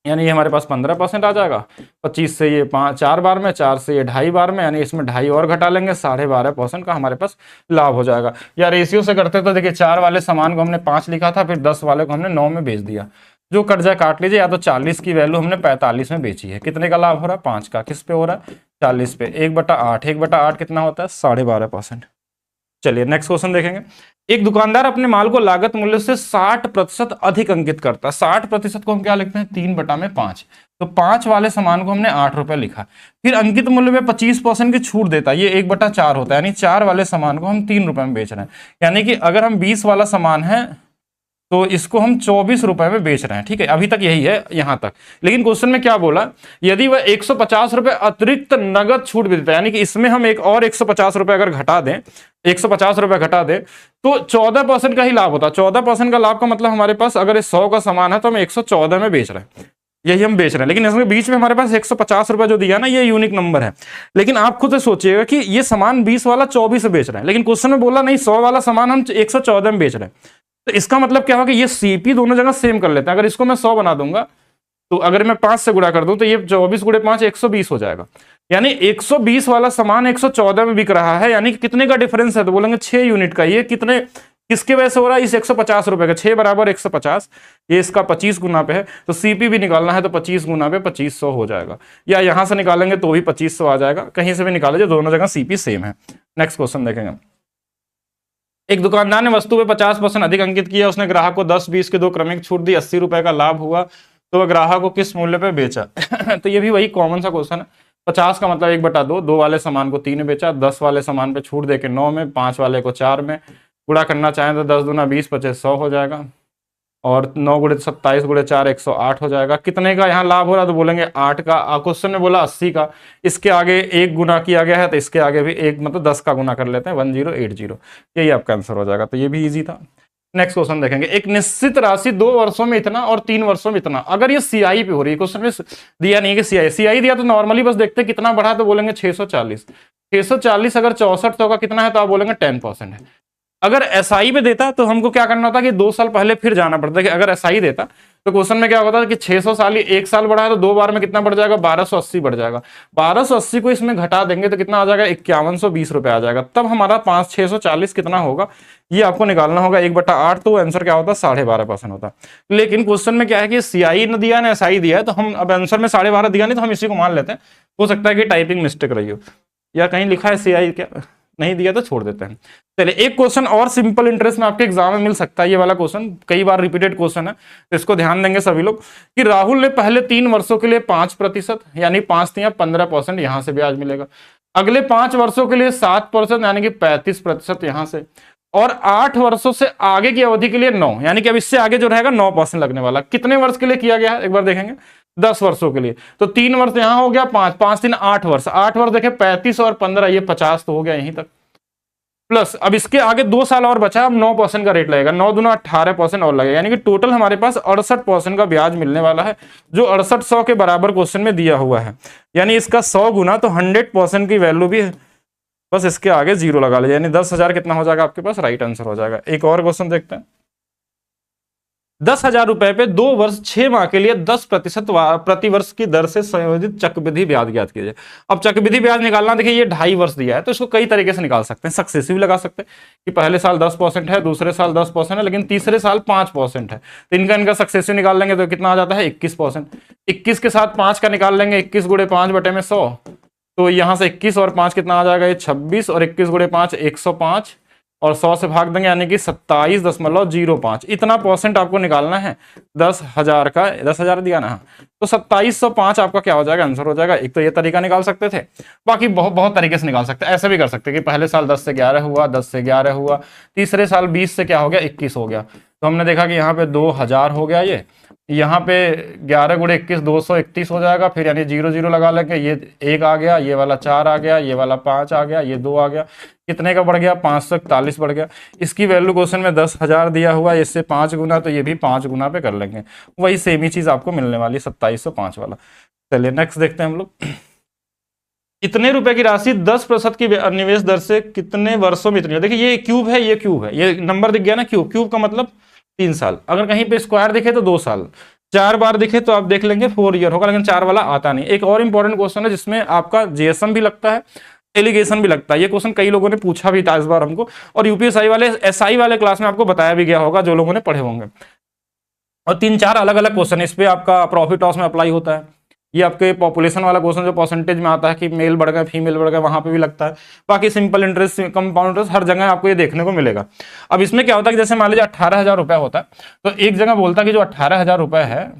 यानी ये हमारे पास 15% आ जाएगा। 25 से ये 4 बार में, 4 से ये 2.5 बार में, यानी इसमें 2.5 और घटा लेंगे, 12.5% का हमारे पास लाभ हो जाएगा। या रेशियो से करते तो देखिए 4 वाले सामान को हमने 5 लिखा था, फिर 10 वाले को हमने 9 में बेच दिया, जो कट जाए काट लीजिए। या तो 40 की वैल्यू हमने 45 में बेची है, कितने का लाभ हो रहा है, 5 का। किस पे हो रहा है, 40 पे। 1/8, 1/8 कितना होता है, 12.5%। चलिए नेक्स्ट क्वेश्चन देखेंगे। एक दुकानदार अपने माल को लागत मूल्य से 60% अधिक अंकित करता है। 60% को हम क्या लिखते हैं, 3/5। तो 5 वाले सामान को हमने 8 रुपए लिखा। फिर अंकित मूल्य में 25% की छूट देता है, ये 1/4 होता है, यानी 4 वाले सामान को हम 3 रुपए में बेच रहे हैं। यानी कि अगर हम 20 वाला सामान है तो इसको हम 24 रुपए में बेच रहे हैं, ठीक है। अभी तक यही है यहां तक। लेकिन क्वेश्चन में क्या बोला, यदि वह 150 रुपए अतिरिक्त नगद छूट भी देता है, यानी कि इसमें हम एक और 150 रुपए अगर घटा दें, 150 रुपए घटा दें तो 14% का ही लाभ होता है। 14% का लाभ का मतलब हमारे पास अगर 100 का सामान है तो हम 114 में बेच रहे हैं, यही हम बेच रहे हैं। लेकिन इसमें बीच में हमारे पास 150 रुपए जो दिया ना, ये यूनिक नंबर है। लेकिन आप खुद से सोचिएगा कि ये सामान 20 वाला 24 में बेच रहे हैं, लेकिन क्वेश्चन में बोला नहीं 100 वाला सामान हम 114 में बेच रहे हैं। तो इसका मतलब क्या होगा, ये सीपी दोनों जगह सेम कर लेते हैं। अगर इसको मैं 100 बना दूंगा तो अगर मैं 5 से गुणा कर दूं तो ये 24 गुणे 5 120 हो जाएगा। यानी 120 वाला सामान 114 में बिक रहा है, यानी कितने का डिफरेंस है, तो बोलेंगे 6 यूनिट का। ये कितने किसके वजह से हो रहा है, इस 150 रुपए का, 6 बराबर 150, ये इसका 25 गुना पे है, तो सीपी भी निकालना है तो 25 गुना पे 2500 हो जाएगा, या यहां से निकालेंगे तो भी 2500 आ जाएगा, कहीं से भी निकाले, जो दोनों जगह सीपी सेम है। नेक्स्ट क्वेश्चन देखेंगे। एक दुकानदार ने वस्तु पे 50% अधिक अंकित किया, उसने ग्राहक को 10-20 की 2 क्रमिक छूट दी, 80 रुपए का लाभ हुआ, तो वह ग्राहक को किस मूल्य पे बेचा। तो ये भी वही कॉमन सा क्वेश्चन है। 50 का मतलब 1/2, 2 वाले सामान को 3 में बेचा, 10 वाले सामान पे छूट देके 9 में, 5 वाले को 4 में। गुणा करना चाहें तो 10 दूना 20, 25 100 हो जाएगा, और 9 गुणे 27 गुणे 4 108 हो जाएगा। कितने का यहाँ लाभ हो रहा है, तो बोलेंगे 8 का। क्वेश्चन ने बोला 80 का, इसके आगे 1 गुना किया गया है तो इसके आगे भी 1 मतलब 10 का गुना कर लेते हैं, 1080, यही आपका आंसर हो जाएगा। तो ये भी इजी था। नेक्स्ट क्वेश्चन देखेंगे। एक निश्चित राशि 2 वर्षों में इतना और 3 वर्षों में इतना, अगर ये सीआई पे हो रही है, क्वेश्चन में दिया नहीं है कि सीआई दिया तो नॉर्मली बस देखते हैं कितना बढ़ा, तो बोलेंगे 640। 640 अगर 6400 का कितना है तो आप बोलेंगे 10% है। अगर एसआई पे देता तो हमको क्या करना होता कि 2 साल पहले फिर जाना पड़ता कि अगर एसआई देता तो क्वेश्चन में क्या होता कि 600 साल 1 साल बढ़ा है तो 2 बार में कितना बढ़ जाएगा, 1280 बढ़ जाएगा। 1280 को इसमें घटा देंगे तो कितना आ जाएगा, 5120 रुपए आ जाएगा। तब हमारा 640 कितना होगा ये आपको निकालना होगा 1/8, तो आंसर क्या होता है 12.5% होता। लेकिन क्वेश्चन में क्या है कि सीआई न दिया ना एसआई दिया है, तो हम अब आंसर में 12.5 दिया नहीं तो हम इसी को मान लेते हैं। हो सकता है कि टाइपिंग मिस्टेक रही हो या कहीं लिखा है सीआई, क्या नहीं दिया तो छोड़ देते हैं। चलिए एक क्वेश्चन और सिंपल इंटरेस्ट में आपके एग्जाम में मिल सकता है। ये वाला क्वेश्चन कई बार रिपीटेड क्वेश्चन है, तो इसको ध्यान देंगे सभी लोग कि राहुल ने पहले 3 वर्षों के लिए 5% यानी 5 या 15% यहां से ब्याज मिलेगा, अगले 5 वर्षों के लिए 7% यानी कि 35% यहां से, और 8 वर्षों से आगे की अवधि के लिए 9, यानी कि अब इससे आगे जो रहेगा 9% लगने वाला। कितने वर्ष के लिए किया गया है एक बार देखेंगे, 10 वर्षों के लिए। तो 3 वर्ष यहां हो गया, 5 3 8 वर्ष, 8 वर्ष देखें 35 और 15 ये 50 तो हो गया यहीं तक, प्लस अब इसके आगे 2 साल और बचा, अब 9% का रेट लगेगा, 9 दूना 18% और लगेगा, यानी कि टोटल हमारे पास 68% का ब्याज मिलने वाला है, जो 6800 के बराबर क्वेश्चन में दिया हुआ है। यानी इसका 100 गुना तो 100% की वैल्यू भी है, बस इसके आगे 0 लगा लीजिए, यानी 10,000 कितना हो जाएगा आपके पास, राइट आंसर हो जाएगा। एक और क्वेश्चन देखते हैं। 10,000 रुपए पे 2 वर्ष 6 माह के लिए 10% प्रतिवर्ष की दर से संयोजित चक्रवृद्धि ब्याज ज्ञात कीजिए। अब चक्रवृद्धि ब्याज निकालना, देखिए ये 2.5 वर्ष दिया है तो इसको कई तरीके से निकाल सकते हैं। सक्सेसिव लगा सकते हैं कि पहले साल 10% है, दूसरे साल 10% है, लेकिन तीसरे साल 5% है, तो इनका सक्सेसिव निकाल लेंगे तो कितना आ जाता है 21%। 21 के साथ 5 का निकाल लेंगे, 21 गुणे 5 बटे में 100, तो यहां से 21 और 5 कितना आ जाएगा, ये 26, और 21 गुणे 5 105, और 100 से भाग देंगे यानी कि 27.05, इतना परसेंट आपको निकालना है 10,000 का। 10,000 दिया ना, तो 2705 आपका क्या हो जाएगा, आंसर हो जाएगा। एक तो ये तरीका निकाल सकते थे, बाकी बहुत तरीके से निकाल सकते हैं। ऐसे भी कर सकते हैं कि पहले साल 10 से 11 हुआ, 10 से 11 हुआ, तीसरे साल 20 से क्या हो गया 21 हो गया, तो हमने देखा कि यहाँ पे 2000 हो गया, ये यहाँ पे 11 गुणे 21 231 हो जाएगा, फिर यानी 0 0 लगा लेंगे, ये 1 आ गया, ये वाला 4 आ गया, ये वाला 5 आ गया, ये 2 आ गया, कितने का बढ़ गया 541 बढ़ गया। इसकी वैल्यू क्वेश्चन में 10,000 दिया हुआ है, इससे 5 गुना, तो ये भी 5 गुना पे कर लेंगे, वही सेम ही चीज आपको मिलने वाली 2705 वाला। चलिए नेक्स्ट देखते हैं हम लोग। इतने रुपए की राशि 10% की निवेश दर से कितने वर्षों में इतनी हो। देखिए ये क्यूब है, ये क्यूब है, ये नंबर दिख गया ना, क्यूब क्यूब का मतलब 3 साल, अगर कहीं पे स्क्वायर दिखे तो 2 साल, 4 बार दिखे तो आप देख लेंगे 4 ईयर होगा, लेकिन 4 वाला आता नहीं। एक और इंपॉर्टेंट क्वेश्चन है जिसमें आपका जीएसएम भी लगता है, एलिगेशन भी लगता है। ये क्वेश्चन कई लोगों ने पूछा भी था इस बार हमको, और यूपीएसआई वाले एसआई वाले क्लास में आपको बताया भी गया होगा जो लोगों ने पढ़े होंगे। और 3-4 अलग अलग क्वेश्चन इस पे आपका प्रॉफिट लॉस में अप्लाई होता है। ये आपके पॉपुलेशन वाला क्वेश्चन जो परसेंटेज में आता है कि मेल बढ़ गए फीमेल बढ़ गए, वहां पे भी लगता है। बाकी सिंपल इंटरेस्ट, कंपाउंड इंटरेस्ट, हर जगह आपको ये देखने को मिलेगा। अब इसमें क्या होता है कि जैसे मान लीजिए 18,000 रुपया होता है, तो एक जगह बोलता है कि जो 18,000 रुपए है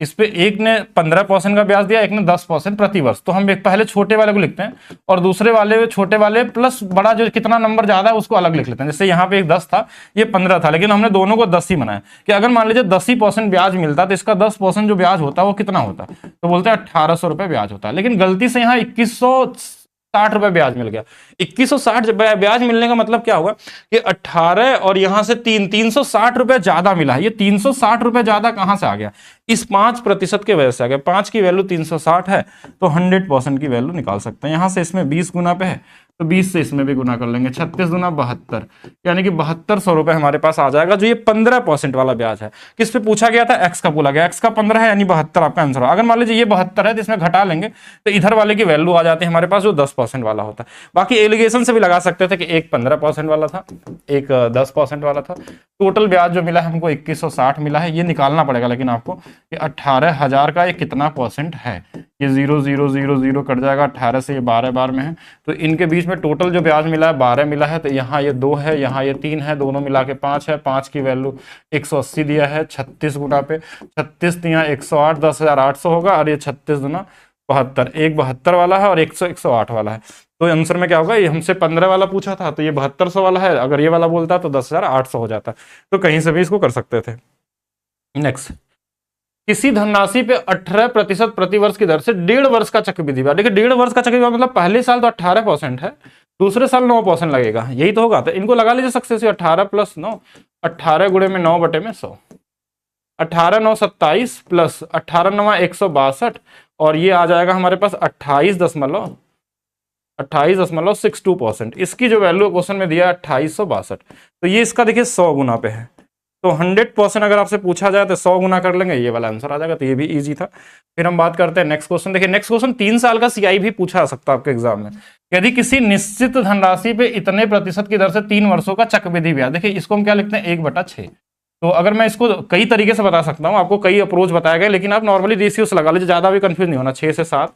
इस पे एक ने 15% का ब्याज दिया, एक ने 10% प्रति वर्ष, तो हम एक पहले छोटे वाले को लिखते हैं और दूसरे वाले छोटे वाले प्लस बड़ा जो कितना नंबर ज्यादा है उसको अलग लिख लेते हैं। जैसे यहाँ पे एक 10 था, ये 15 था, लेकिन हमने दोनों को 10 ही बनाया कि अगर मान लीजिए 10% ब्याज मिलता तो इसका 10% जो ब्याज होता है वो कितना होता, तो बोलते हैं 1800 रुपए ब्याज होता है। लेकिन गलती से यहाँ 2160 रुपए ब्याज मिल गया। 2160 ब्याज मिलने का मतलब क्या हुआ कि 18 और यहां से 360 रुपए ज्यादा मिला है। ये 360 रुपए ज्यादा कहां से आ गया, इस 5% के वजह से आ गया। 5 की वैल्यू 360 है तो 100% की वैल्यू निकाल सकते हैं। यहां से इसमें 20 गुना पे है तो 20 से इसमें भी गुना कर लेंगे, 36 दूना 72, यानी कि 7200 रुपए हमारे पास आ जाएगा, जो ये 15% वाला ब्याज है। किस पे पूछा गया था? एक्स का बोला गया, एक्स का 15 है यानी 72 आपका आंसर होगा। अगर मान लीजिए ये 72 है तो इसमें घटा लेंगे तो इधर वाले की वैल्यू आ जाती है हमारे पास, जो 10% वाला होता है। बाकी एलिगेशन से भी लगा सकते थे कि एक 15% वाला था, एक 10% वाला था। टोटल ब्याज जो मिला है हमको 2160 मिला है, ये निकालना पड़ेगा लेकिन आपको कि 18,000 का ये कितना परसेंट है। ये 0 0 0 0 कट जाएगा, 18 से ये 12 बार में है, तो इनके बीच में टोटल जो ब्याज मिला है 12 मिला है। तो यहाँ ये 2 है, यहाँ ये 3 है, दोनों मिला के 5 है। 5 की वैल्यू 180 दिया है, 36 गुना पे 36 दिया 108, 10,800 होगा, और ये 36 गुना 72, एक 72 वाला है और 108 वाला है। तो आंसर में क्या होगा? ये हमसे 15 वाला पूछा था तो ये 7200 वाला है, अगर ये वाला बोलता तो 10,800 हो जाता। तो कहीं से भी इसको कर सकते थे। नेक्स्ट, किसी धनराशि पे 18% प्रतिवर्ष की दर से 1.5 वर्ष का चक्रवृद्धि ब्याज। देखिए 1.5 वर्ष का चक्रवृद्धि मतलब पहले साल तो 18% है, दूसरे साल 9% लगेगा, यही तो होगा। तो इनको लगा लीजिए सक्सेस, 18 + 9, 18 गुणे में 9/100, 18 9 27 प्लस 18 9 162, और ये आ जाएगा हमारे पास 28.62%। इसकी जो वैल्यू क्वेश्चन में दिया 2862, तो ये इसका देखिए 100 गुना पे है। तो 100% अगर आपसे पूछा जाए तो 100 गुना कर लेंगे, ये वाला आंसर आ जाएगा। तो ये भी इजी था। फिर हम बात करते हैं नेक्स्ट क्वेश्चन। देखिए नेक्स्ट क्वेश्चन 3 साल का सीआई भी पूछा सकता है आपके एग्जाम में। यदि किसी निश्चित धनराशि पे इतने प्रतिशत की दर से 3 वर्षों का चक्रवृद्धि ब्याज, देखिए इसको हम क्या लिखते हैं 1/6। तो अगर मैं इसको कई तरीके से बता सकता हूँ, आपको कई अप्रोच बताया गया, लेकिन आप नॉर्मली रेशियो से लगा लीजिए, ज्यादा भी कंफ्यूज नहीं होना। 6 से 7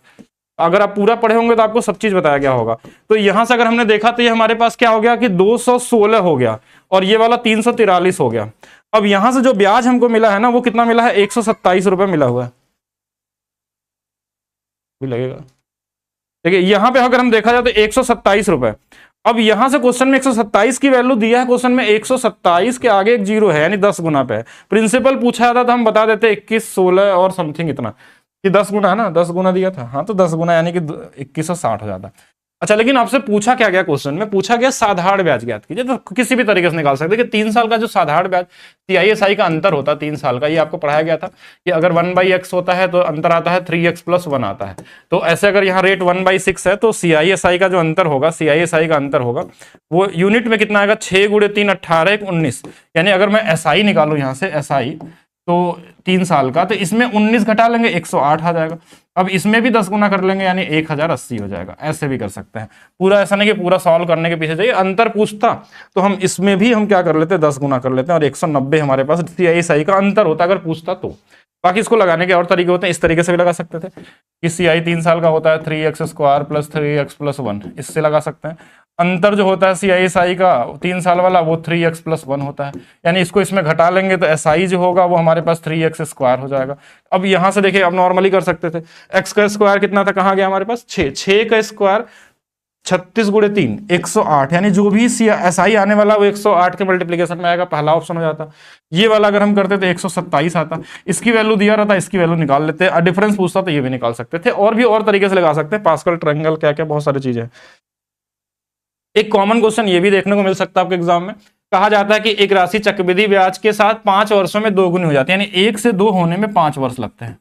अगर आप पूरा पढ़े होंगे तो आपको सब चीज बताया गया होगा। तो यहां से अगर हमने देखा तो ये हमारे पास क्या हो गया कि 216 हो गया, और ये वाला 343 हो गया। अब यहां से जो ब्याज हमको मिला है ना, वो कितना मिला है? 127 रुपए मिला हुआ है, भी लगेगा। देखिए यहां पे अगर हम देखा जाए तो 127 रुपए। अब यहां से क्वेश्चन में 127 की वैल्यू दिया है, क्वेश्चन में 127 के आगे एक जीरो है, यानी 10 गुना पे है। प्रिंसिपल पूछा जाता तो हम बता देते 21 16 और समथिंग इतना, कि 10 गुना है ना, 10 गुना दिया था, हाँ तो 10 गुना यानी कि 2160 हो जाता। अच्छा, लेकिन आपसे पूछा क्या गया? क्वेश्चन में पूछा गया साधारण ब्याज ज्ञात कीजिए। तो किसी भी तरीके से निकाल सकते हैं कि 3 साल का जो साधारण ब्याज सीआईएसआई का अंतर होता है 3 साल का, ये आपको पढ़ाया गया था कि अगर 1/x होता है तो अंतर आता है 3x + 1 आता है। तो ऐसे अगर यहाँ रेट 1/6 है तो सीआईएसआई का जो अंतर होगा, सीआईएसआई का अंतर होगा वो यूनिट में कितना आएगा? 6 × 3 18 1 19। यानी अगर मैं एसआई निकालू यहाँ से, एसआई तो 3 साल का, तो इसमें 19 घटा लेंगे 108 आ जाएगा। अब इसमें भी 10 गुना कर लेंगे यानी 1080 हो जाएगा। ऐसे भी कर सकते हैं, पूरा ऐसा नहीं कि पूरा सॉल्व करने के पीछे जाइए। अंतर पूछता तो हम इसमें भी हम क्या कर लेते हैं 10 गुना कर लेते हैं, और 190 हमारे पास सीआई का अंतर होता अगर पूछता तो। बाकी इसको लगाने के और तरीके होते हैं, इस तरीके से भी लगा सकते थे कि सीआई 3 साल का होता है 3x² + 3x + 1, इससे लगा सकते हैं। अंतर जो होता है सीआईएसआई का 3 साल वाला वो 3x + 1 होता है, यानी इसको इसमें घटा लेंगे तो एसआई जो होगा वो हमारे पास 3x² हो जाएगा। अब यहां से देखिए अब नॉर्मली कर सकते थे, x का स्क्वायर कितना था, कहां गया हमारे पास 6, 6 का स्क्वायर 36 × 3 108, यानी जो भी एसआई आने वाला वो 108 के मल्टीप्लीकेशन में आएगा, पहला ऑप्शन हो जाता। ये वाला अगर हम करते तो 127 आता, इसकी वैल्यू दिया रहता, इसकी वैल्यू निकाल लेते, डिफरेंस पूछता तो ये भी निकाल सकते थे। और भी और तरीके से लगा सकते हैं, पास्कल ट्रायंगल क्या क्या बहुत सारी चीजें। एक कॉमन क्वेश्चन ये भी देखने को मिल सकता है आपके एग्जाम में, कहा जाता है कि एक राशि चक्रवृद्धि ब्याज के साथ 5 वर्षों में 2 गुनी हो जाती है, यानी 1 से 2 होने में 5 वर्ष लगते हैं,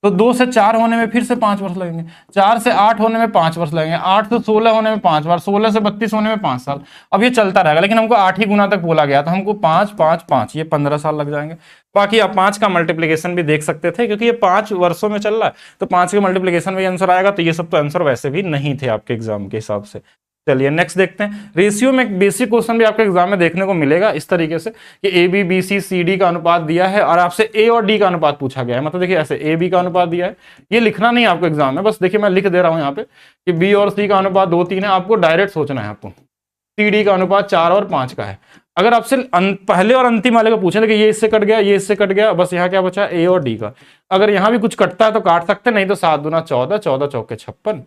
तो 2 से 4 होने में फिर से 5 वर्ष लगेंगे, 4 से 8 होने में 5 वर्ष लगेंगे, 8 से 16 होने में 5 वर्ष, 16 से 32 होने में 5 साल। अब ये चलता रहेगा, लेकिन हमको 8 ही गुना तक बोला गया, तो हमको 5 5 5 ये 15 साल लग जाएंगे। बाकी आप 5 का मल्टीप्लीकेशन भी देख सकते थे, क्योंकि ये 5 वर्षों में चल रहा है, तो 5 के मल्टीप्लीकेशन में आंसर आएगा। तो ये सब तो आंसर वैसे भी नहीं थे आपके एग्जाम के हिसाब से। चलिए नेक्स्ट देखते हैं। रेशियो में एक बेसिक क्वेश्चन भी आपके एग्जाम में देखने को मिलेगा इस तरीके से कि A B B C C D का अनुपात दिया है और आपसे ए और डी का अनुपात पूछा गया है। मतलब देखिए ऐसे ए बी का अनुपात दिया है, ये लिखना नहीं है आपको एग्जाम में, बस देखिए मैं लिख दे रहा हूं यहाँ पे कि बी और सी का अनुपात 2 3 है, आपको डायरेक्ट सोचना है। आपको सी डी का अनुपात 4 और 5 का है। अगर आपसे पहले और अंतिम वाले को पूछे देखिए ये इससे कट गया, ये इससे कट गया, बस यहाँ क्या बचा ए और डी का। अगर यहाँ भी कुछ कटता है तो काट सकते, नहीं तो 7 दूना 14, 14 चौके 56,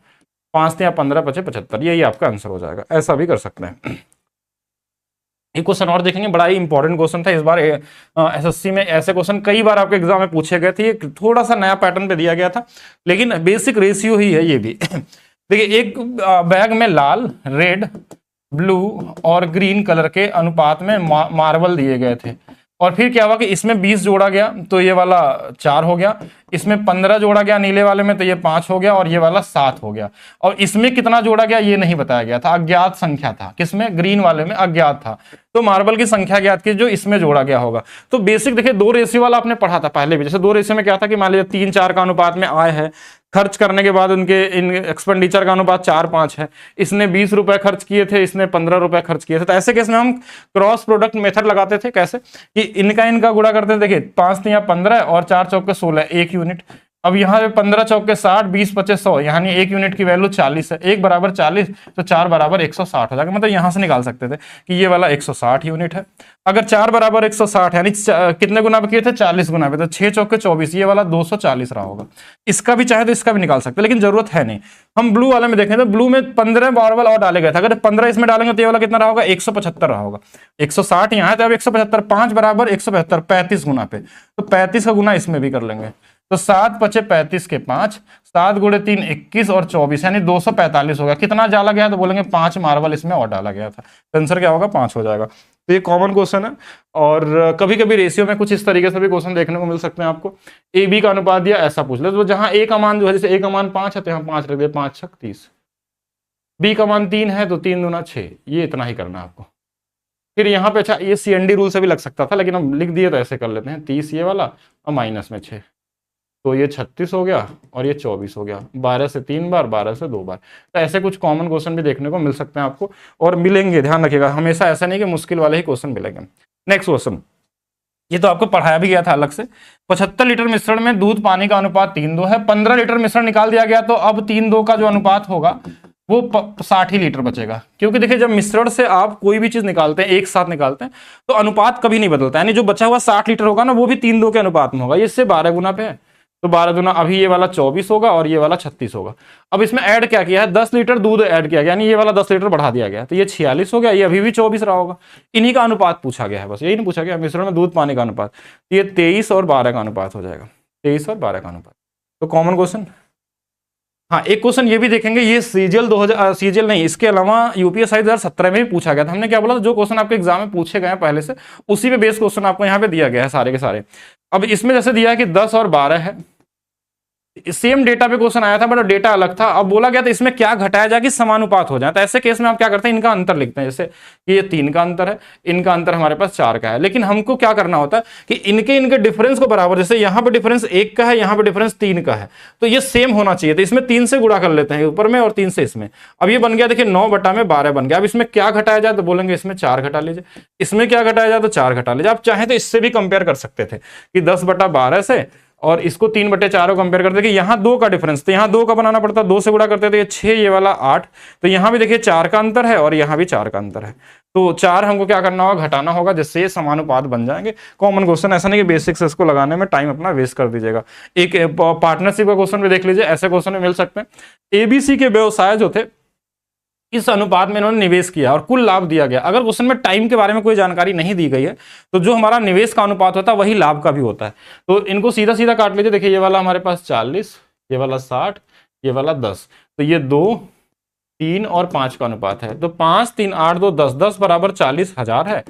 5 या 15 5 75, यही आपका आंसर हो जाएगा। ऐसा भी कर सकते हैं। एक क्वेश्चन और देखेंगे, बड़ा ही इंपॉर्टेंट क्वेश्चन था इस बार एसएससी में। ऐसे क्वेश्चन कई बार आपके एग्जाम में पूछे गए थे, थोड़ा सा नया पैटर्न पे दिया गया था, लेकिन बेसिक रेशियो ही है ये भी। देखिए एक बैग में लाल, रेड, ब्लू और ग्रीन कलर के अनुपात में मार्बल दिए गए थे। और फिर क्या हुआ कि इसमें 20 जोड़ा गया तो ये वाला 4 हो गया, इसमें 15 जोड़ा गया नीले वाले में तो ये 5 हो गया, और ये वाला 7 हो गया। और इसमें कितना जोड़ा गया ये नहीं बताया गया था, अज्ञात संख्या था। किसमें? ग्रीन वाले में अज्ञात था। तो मार्बल की संख्या ज्ञात की जो इसमें जोड़ा गया होगा। तो बेसिक देखिए 2 रेशियो वाला आपने पढ़ा था पहले भी। जैसे 2 रेशियो में क्या था कि मान लीजिए 3-4 का अनुपात में आय है, खर्च करने के बाद उनके इन एक्सपेंडिचर का अनुपात 4-5 है। इसने 20 रुपए खर्च किए थे, इसने 15 रुपए खर्च किए थे। तो ऐसे केस में हम क्रॉस प्रोडक्ट मेथड लगाते थे। कैसे? कि इनका गुणा करते थे। देखिए 5 तिया 15 और 4 चौके 16, 1 यूनिट। अब यहाँ पे 15 चौके 60, 20 पचे 100, यानी 1 यूनिट की वैल्यू 40 है। 1 बराबर 40 तो 4 बराबर 160 हो जाएगा। मतलब यहां से निकाल सकते थे कि ये वाला 160 यूनिट है। अगर 4 बराबर 160 यानी कितने गुना पे किए थे? 40 गुना पे, तो 6 चौके 24, ये वाला 240 रहा होगा। इसका भी चाहे तो इसका भी निकाल सकते, लेकिन जरूरत है नहीं। हम ब्लू वाले में देखें तो ब्लू में 15 मार्बल और डाले गए थे। अगर 15 इसमें डालेंगे तो ये वाला कितना रहा होगा? 175 रहा होगा। 160 यहाँ है तो अब 175, 5 बराबर 175, 35 गुना पे, तो 35 का गुना इसमें भी कर लेंगे। तो 7 पचे 35 के 5, 7 गुणे 3 21 और 24 यानी 245 हो गया। कितना डाला गया? तो बोलेंगे 5 मार्बल इसमें और डाला गया था। आंसर क्या होगा? 5 हो जाएगा। तो ये कॉमन क्वेश्चन है। और कभी कभी रेशियो में कुछ इस तरीके से भी क्वेश्चन देखने को मिल सकते हैं आपको। ए बी का अनुपात दिया, ऐसा पूछ ले तो जहां ए का मान जो है, जैसे ए का मान 5 है तो यहाँ 5 रख दिया, 5 छक 30। बी का मान 3 है तो 3 दूना 6, ये इतना ही करना है आपको। फिर यहाँ पे अच्छा ये CND रूल से भी लग सकता था, लेकिन हम लिख दिए तो ऐसे कर लेते हैं, 30 ये वाला और माइनस में 6, तो ये 36 हो गया और ये 24 हो गया। 12 से 3 बार, 12 से 2 बार। तो ऐसे कुछ कॉमन क्वेश्चन भी देखने को मिल सकते हैं आपको, और मिलेंगे, ध्यान रखिएगा। हमेशा ऐसा नहीं कि मुश्किल वाले ही क्वेश्चन मिलेंगे। नेक्स्ट क्वेश्चन, ये तो आपको पढ़ाया भी गया था अलग से। 75 लीटर मिश्रण में दूध पानी का अनुपात 3:2 है। 15 लीटर मिश्रण निकाल दिया गया तो अब 3:2 का जो अनुपात होगा वो 60 लीटर बचेगा। क्योंकि देखिए जब मिश्रण से आप कोई भी चीज निकालते हैं, एक साथ निकालते हैं, तो अनुपात कभी नहीं बदलता। यानी जो बचा हुआ 60 लीटर होगा ना, वो भी 3:2 के अनुपात में होगा। ये इससे 12 गुना पे है, तो 12 गुना, अभी ये वाला 24 होगा और ये वाला 36 होगा। अब इसमें ऐड क्या किया है? 10 लीटर दूध ऐड किया गया, यानी ये वाला 10 लीटर बढ़ा दिया गया, तो ये 46 हो गया। ये अभी भी 24 रहा होगा। इन्हीं का अनुपात पूछा गया है, बस यही नहीं पूछा गया मिश्रण में दूध पानी का अनुपात। ये 23 और 12 का अनुपात हो जाएगा, 23 और 12 का अनुपात। तो कॉमन क्वेश्चन। हाँ, एक क्वेश्चन ये भी देखेंगे, ये सीजीएल 2000 सीजीएल नहीं, इसके अलावा यूपीएससी 2017 में भी पूछा गया था। हमने क्या बोला? जो क्वेश्चन आपके एग्जाम में पूछे गए हैं पहले से, उसी पे बेस क्वेश्चन आपको यहाँ पे दिया गया है सारे के सारे। अब इसमें जैसे दिया है कि 10 और 12 है, सेम डेटा पे क्वेश्चन आया था बट डेटा अलग था। अब बोला गया था इसमें क्या घटाया जाए कि समानुपात हो जाए। तो ऐसे केस में आप क्या करते हैं? इनका अंतर लिखते हैं। जैसे ये 3 का अंतर है, इनका अंतर हमारे पास 4 का है, लेकिन हमको क्या करना होता है कि इनके डिफरेंस को बराबर, जैसे यहाँ पे डिफरेंस 1 का है, यहाँ पे डिफरेंस 3 का है, तो ये सेम होना चाहिए। तो इसमें 3 से गुणा कर लेते हैं ऊपर में और 3 से इसमें। अब ये बन गया, देखिए 9/12 बन गया। अब इसमें क्या घटाया जाए? तो बोलेंगे इसमें 4 घटा लीजिए, इसमें क्या घटाया जाए? तो 4 घटा लीजिए। आप चाहे तो इससे भी कंपेयर कर सकते थे कि 10/12 से और इसको 3/4 कंपेयर करते कि यहाँ 2 का डिफरेंस, तो यहाँ 2 का बनाना पड़ता, 2 से गुणा करते थे, ये 6, ये वाला 8, तो यहाँ भी देखिए 4 का अंतर है और यहाँ भी 4 का अंतर है। तो 4 हमको क्या करना होगा? घटाना होगा, जिससे ये समानुपात बन जाएंगे। कॉमन क्वेश्चन, ऐसा नहीं कि बेसिक्स इसको लगाने में टाइम अपना वेस्ट कर दीजिएगा। एक पार्टनरशिप का क्वेश्चन भी देख लीजिए, ऐसे क्वेश्चन भी मिल सकते हैं। एबीसी के व्यवसाय जो थे, इस अनुपात में इन्होंने निवेश किया और कुल लाभ दिया गया। अगर क्वेश्चन में टाइम के बारे में कोई जानकारी नहीं दी गई है, तो जो हमारा निवेश का अनुपात होता है वही लाभ का भी होता है। तो इनको सीधा सीधा काट लीजिए। देखिए ये वाला हमारे पास 40, ये वाला 60, ये वाला 10, तो ये 2, 3 और 5 का अनुपात है। तो 5, 3, 8, 2, 10, 10 बराबर 40,000 है।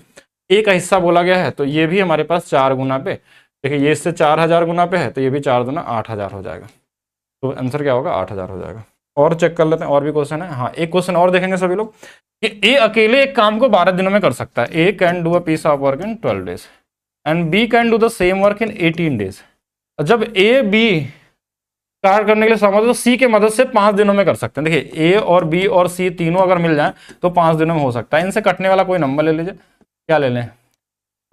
एक हिस्सा बोला गया है, तो ये भी हमारे पास 4 गुना पे, देखिए ये इससे 4000 गुना पे है, तो ये भी 4 दूना 8000 हो जाएगा। तो आंसर क्या होगा? 8000 हो जाएगा। और चेक कर लेते हैं, और भी क्वेश्चन है। हाँ, एक क्वेश्चन और देखेंगे सभी लोग कि ए अकेले एक काम को 12 दिनों में कर सकता है। A can do a piece of work in 12 days and B can do the same work in 18 days. जब ए बी कार्य करने के लिए समझ तो सी के मदद से 5 दिनों में कर सकते हैं। देखिए ए और बी और सी तीनों अगर मिल जाए तो 5 दिनों में हो सकता है। इनसे कटने वाला कोई नंबर ले लीजिए। क्या ले लें?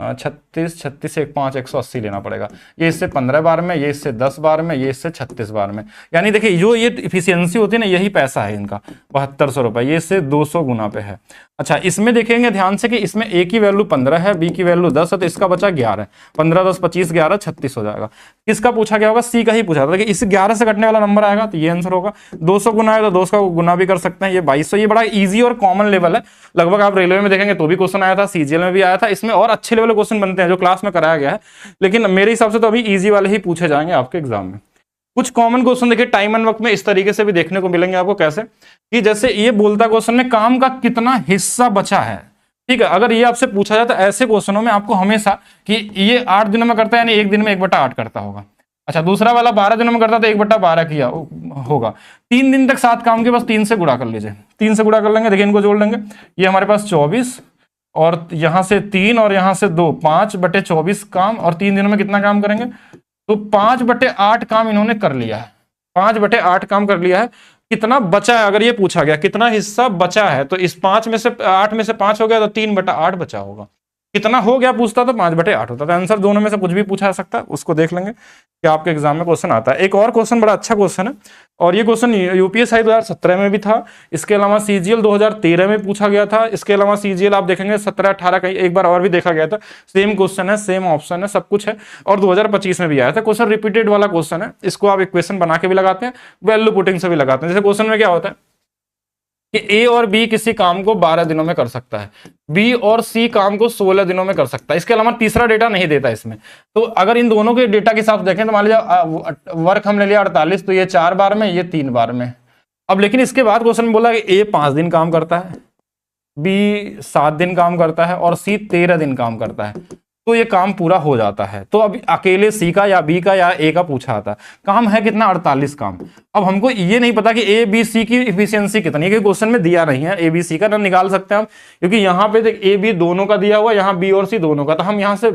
36, 36 से 5, 180 लेना पड़ेगा। ये इससे 15 बार में, ये इससे 10 बार में, ये इससे 36 बार में। यानी देखिए जो ये इफिशियंसी होती है ना, यही पैसा है इनका 7200 रुपए। ये इससे 200 गुना पे है। अच्छा, इसमें देखेंगे ध्यान से कि इसमें ए की वैल्यू 15 है, बी की वैल्यू 10 है, तो इसका बचा 11। 15, 10, 25, 11, 36 हो जाएगा। किसका पूछा गया होगा? सी का ही पूछा था। इस 11 से कटने वाला नंबर आएगा तो ये आंसर होगा। 200 गुना है तो 200 का गुना भी कर सकते हैं। ये 2200। ये बड़ा इजी और कॉमन लेवल है। लगभग आप रेलवे में देखेंगे तो भी क्वेश्चन आया था, सीजीएल में भी आया था। इसमें और अच्छे लेवल क्वेश्चन बनते हैं जो क्लास में कराया गया है, लेकिन मेरे हिसाब से तो अभी इजी वाले ही पूछे जाएंगे आपके एग्जाम में। कुछ कॉमन क्वेश्चन देखिए टाइम एंड वर्क में इस तरीके से भी देखने को मिलेंगे आपको। कैसे? कि जैसे ये बोलता क्वेश्चन में काम का कितना हिस्सा बचा है, ठीक है। अगर ये आपसे पूछा जाए तो ऐसे क्वेश्चनों में आपको हमेशा कि ये 8 दिनों में करता है यानी एक दिन में 1/8 करता होगा। अच्छा, दूसरा वाला 12 दिनों में करता तो 1/12 किया होगा। 3 दिन तक 7 काम के बस 3 से गुणा कर लीजिए, 3 से गुणा कर लेंगे, देखिए इनको जोड़ लेंगे, ये हमारे पास 24 और यहां से 3 और यहां से 2, 5/24 काम, और 3 दिनों में कितना काम करेंगे, तो 5/8 काम इन्होंने कर लिया है, 5/8 काम कर लिया है। कितना बचा है, अगर ये पूछा गया कितना हिस्सा बचा है, तो इस 5 में से 8 में से 5 हो गया तो 3/8 बचा होगा। कितना हो गया पूछता तो 5/8 होता। तो आंसर दोनों में से कुछ भी पूछा जा सकता है, उसको देख लेंगे कि आपके एग्जाम में क्वेश्चन आता है। एक और क्वेश्चन बड़ा अच्छा क्वेश्चन है, और ये क्वेश्चन यूपीएससी 2017 में भी था, इसके अलावा सीजीएल 2013 में पूछा गया था, इसके अलावा सीजीएल आप देखेंगे 17-18 कहीं एक बार और भी देखा गया था। सेम क्वेश्चन है, सेम ऑप्शन है, सब कुछ है, और 2025 में भी आया था। क्वेश्चन रिपीटेड वाला क्वेश्चन है, इसको आप इक्वेशन बना के भी लगाते हैं, वैल्यू पुटिंग से भी लगाते हैं। जैसे क्वेश्चन में क्या होता है कि ए और बी किसी काम को 12 दिनों में कर सकता है, बी और सी काम को 16 दिनों में कर सकता है, इसके अलावा तीसरा डेटा नहीं देता इसमें। तो अगर इन दोनों के डेटा के हिसाब से देखें तो मान लीजिए वर्क हमने लिया 48, तो ये 4 बार में, ये 3 बार में। अब लेकिन इसके बाद क्वेश्चन में बोला कि ए 5 दिन काम करता है, बी 7 दिन काम करता है और सी 13 दिन काम करता है, तो ये काम पूरा हो जाता है। तो अब अकेले सी का या बी का या ए का पूछा था, काम है कितना, 48 काम। अब हमको ये नहीं पता कि ए बी सी की इफिशियंसी कितनी है, क्योंकि क्वेश्चन में दिया नहीं है। ए बी सी का ना निकाल सकते हैं हम, क्योंकि यहाँ पे देख ए बी दोनों का दिया हुआ, यहाँ बी और सी दोनों का, तो हम यहाँ से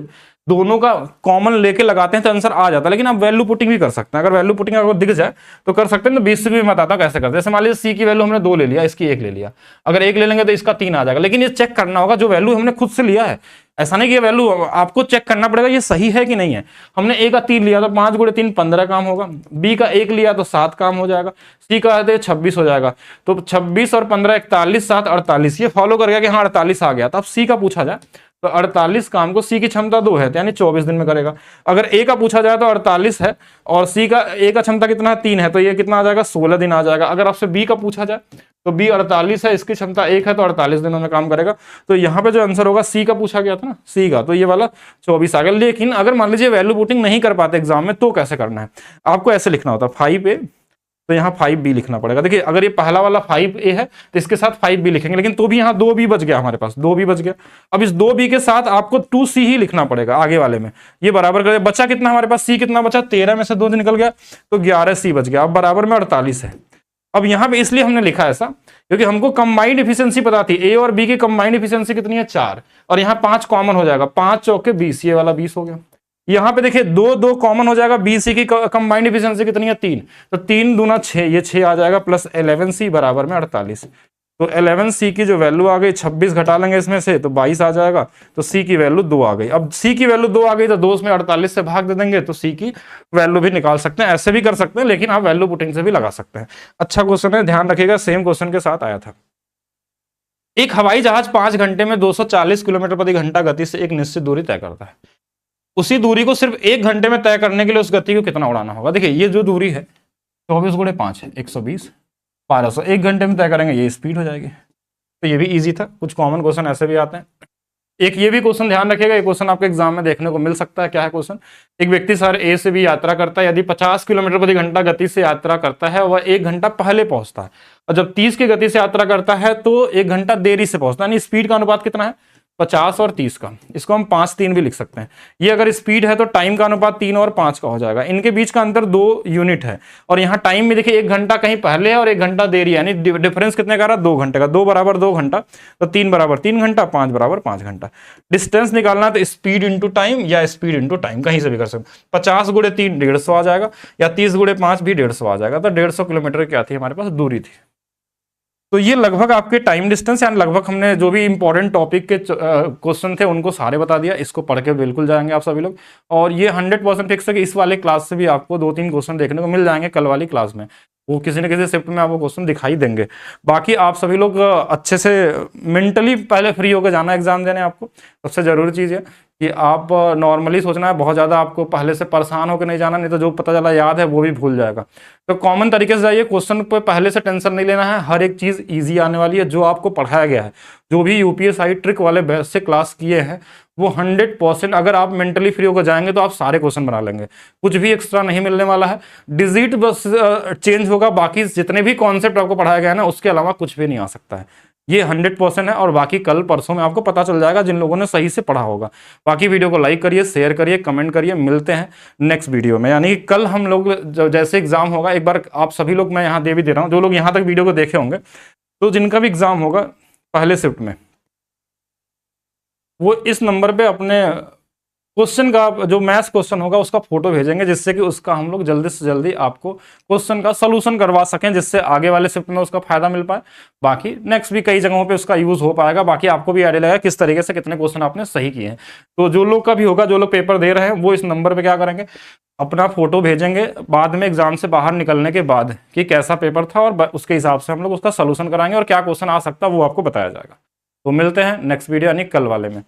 दोनों का कॉमन लेके लगाते हैं तो आंसर आ जाता है। लेकिन आप वैल्यू पुटिंग भी कर सकते हैं, अगर वैल्यू पुटिंग अगर दिख जाए तो कर सकते हैं। तो बेसिक भी मैं बताता हूं कैसे करते हैं। जैसे मान लीजिए सी की वैल्यू हमने 2 ले लिया, इसकी 1 ले लिया, अगर 1 ले लेंगे तो इसका 3 आ जाएगा। लेकिन ये चेक करना होगा जो वैल्यू हमने खुद से लिया है, ऐसा नहीं कि वैल्यू आपको चेक करना पड़ेगा ये सही है कि नहीं है। हमने ए का 3 लिया तो 5 × 3 15 काम होगा, बी का 1 लिया तो 7 काम हो जाएगा, सी का 26 हो जाएगा। तो 26 और 15 41, 7 48, ये फॉलो कर गया कि हाँ 48 आ गया। तो अब सी का पूछा जाए तो 48 काम को सी की क्षमता 2 है, यानी 24 दिन में करेगा। अगर ए का पूछा जाए तो 48 है और सी का ए का क्षमता कितना है, 3 है, तो ये कितना आ जाएगा, 16 दिन आ जाएगा। अगर आपसे बी का पूछा जाए तो बी 48 है, इसकी क्षमता 1 है, तो 48 दिनों में काम करेगा। तो यहाँ पे जो आंसर होगा सी का पूछा गया था ना, सी का, तो ये वाला 24 आ गया। लेकिन अगर मान लीजिए वैल्यू पुटिंग नहीं कर पाते एग्जाम में, तो कैसे करना है, आपको ऐसे लिखना होता है 5A, तो यहाँ 5B लिखना पड़ेगा। देखिए अगर ये पहला वाला 5A है तो इसके साथ 5B लिखेंगे, लेकिन तो भी यहाँ 2B बच गया, हमारे पास 2B बच गया। अब इस 2B के साथ आपको 2C ही लिखना पड़ेगा आगे वाले में। ये बराबर कर, बचा कितना हमारे पास, C कितना बचा, 13 में से 2 निकल गया तो 11C बच गया। अब बराबर में 48 है। अब यहाँ पे इसलिए हमने लिखा ऐसा क्योंकि हमको कंबाइंड एफिशिएंसी पता थी, ए और बी की कंबाइंड एफिशिएंसी कितनी है, 4, और यहाँ 5 कॉमन हो जाएगा, 5 चौके 20, ये वाला 20 हो गया। यहाँ पे देखिए 2 कॉमन हो जाएगा, बीसी की कंबाइंड एफिशिएंसी कितनी है, 3, तो 3 दूना 6, ये 6 आ जाएगा, प्लस 11C बराबर में 48। तो 11C की जो वैल्यू आ गई, 26 घटा लेंगे इसमें से तो 22 आ जाएगा, तो C की वैल्यू 2 आ गई। अब C की वैल्यू 2 आ गई तो 2 में 48 से भाग दे देंगे तो C की वैल्यू भी निकाल सकते हैं, ऐसे भी कर सकते हैं, लेकिन आप वैल्यू पुटिंग से भी लगा सकते हैं। अच्छा क्वेश्चन है, ध्यान रखिएगा, सेम क्वेश्चन के साथ आया था। एक हवाई जहाज 5 घंटे में 240 किलोमीटर प्रति घंटा गति से एक निश्चित दूरी तय करता है। उसी दूरी को सिर्फ 1 घंटे में तय करने के लिए उस गति को कितना उड़ाना होगा। देखिए ये जो दूरी है 24 × 5 है 120, 1200, 1 घंटे में तय करेंगे, ये स्पीड हो जाएगी। तो ये भी इजी था, कुछ कॉमन क्वेश्चन ऐसे भी आते हैं। एक ये भी क्वेश्चन ध्यान रखिएगा, ये क्वेश्चन आपके एग्जाम में देखने को मिल सकता है। क्या है क्वेश्चन, एक व्यक्ति शहर ए से भी यात्रा करता है, यदि 50 किलोमीटर प्रति घंटा गति से यात्रा करता है, वह 1 घंटा पहले पहुंचता है, और जब 30 की गति से यात्रा करता है तो 1 घंटा देरी से पहुंचता है। यानी स्पीड का अनुपात कितना है, 50 और 30 का, इसको हम 5-3 भी लिख सकते हैं। ये अगर स्पीड है तो टाइम का अनुपात 3 और 5 का हो जाएगा। इनके बीच का अंतर 2 यूनिट है, और यहाँ टाइम में देखिए 1 घंटा कहीं पहले है और 1 घंटा देरी है, यानी डिफरेंस कितने का रहा, 2 घंटे का। 2 बराबर 2 घंटा, तो 3 बराबर 3 घंटा, 5 बराबर 5 घंटा। डिस्टेंस निकालना तो स्पीड इंटू टाइम या स्पीड इंटू टाइम, कहीं से भी कर सकते। 50 × 3 150 आ जाएगा, या 30 × 5 भी 150 आ जाएगा। तो 150 किलोमीटर क्या थी हमारे पास दूरी थी। तो ये लगभग आपके टाइम डिस्टेंस, यानी लगभग हमने जो भी इंपॉर्टेंट टॉपिक के क्वेश्चन थे उनको सारे बता दिया। इसको पढ़ के बिल्कुल जाएंगे आप सभी लोग, और ये 100% फिक्स है कि इस वाले क्लास से भी आपको 2-3 क्वेश्चन देखने को मिल जाएंगे कल वाली क्लास में। वो किसी न किसी शिफ्ट में आपको क्वेश्चन दिखाई देंगे। बाकी आप सभी लोग अच्छे से मेंटली पहले फ्री होकर जाना एग्जाम देने। आपको सबसे जरूरी चीज़ है कि आप नॉर्मली सोचना है, बहुत ज़्यादा आपको पहले से परेशान होकर नहीं जाना, नहीं तो जो पता चला याद है वो भी भूल जाएगा। तो कॉमन तरीके से जाइए, क्वेश्चन पे पहले से टेंशन नहीं लेना है, हर एक चीज़ इजी आने वाली है। जो आपको पढ़ाया गया है, जो भी यूपीएससी ट्रिक वाले बैच से क्लास किए हैं, वो 100% अगर आप मेंटली फ्री होकर जाएंगे तो आप सारे क्वेश्चन बना लेंगे, कुछ भी एक्स्ट्रा नहीं मिलने वाला है। डिजिट बस चेंज होगा, बाकी जितने भी कॉन्सेप्ट आपको पढ़ाया गया है ना, उसके अलावा कुछ भी नहीं आ सकता है। ये 100% है, और बाकी कल परसों में आपको पता चल जाएगा जिन लोगों ने सही से पढ़ा होगा। बाकी वीडियो को लाइक करिए, शेयर करिए, कमेंट करिए। मिलते हैं नेक्स्ट वीडियो में, यानी कि कल हम लोग जैसे एग्जाम होगा, एक बार आप सभी लोग, मैं यहाँ दे भी दे रहा हूँ, जो लोग यहाँ तक वीडियो को देखे होंगे, तो जिनका भी एग्जाम होगा पहले शिफ्ट में, वो इस नंबर पे अपने क्वेश्चन का जो मैथ्स क्वेश्चन होगा उसका फोटो भेजेंगे, जिससे कि उसका हम लोग जल्दी से जल्दी आपको क्वेश्चन का सोल्यूशन करवा सकें, जिससे आगे वाले शिफ्ट में उसका फायदा मिल पाए। बाकी नेक्स्ट भी कई जगहों पे उसका यूज हो पाएगा। बाकी आपको भी आइडिया लगेगा किस तरीके से कितने क्वेश्चन आपने सही किए हैं। तो जो लोग का भी होगा, जो लोग पेपर दे रहे हैं, वो इस नंबर पर क्या करेंगे, अपना फोटो भेजेंगे बाद में एग्जाम से बाहर निकलने के बाद कि कैसा पेपर था, और उसके हिसाब से हम लोग उसका सोल्यूशन कराएंगे और क्या क्वेश्चन आ सकता है वो आपको बताया जाएगा। तो मिलते हैं नेक्स्ट वीडियो यानी कल वाले में।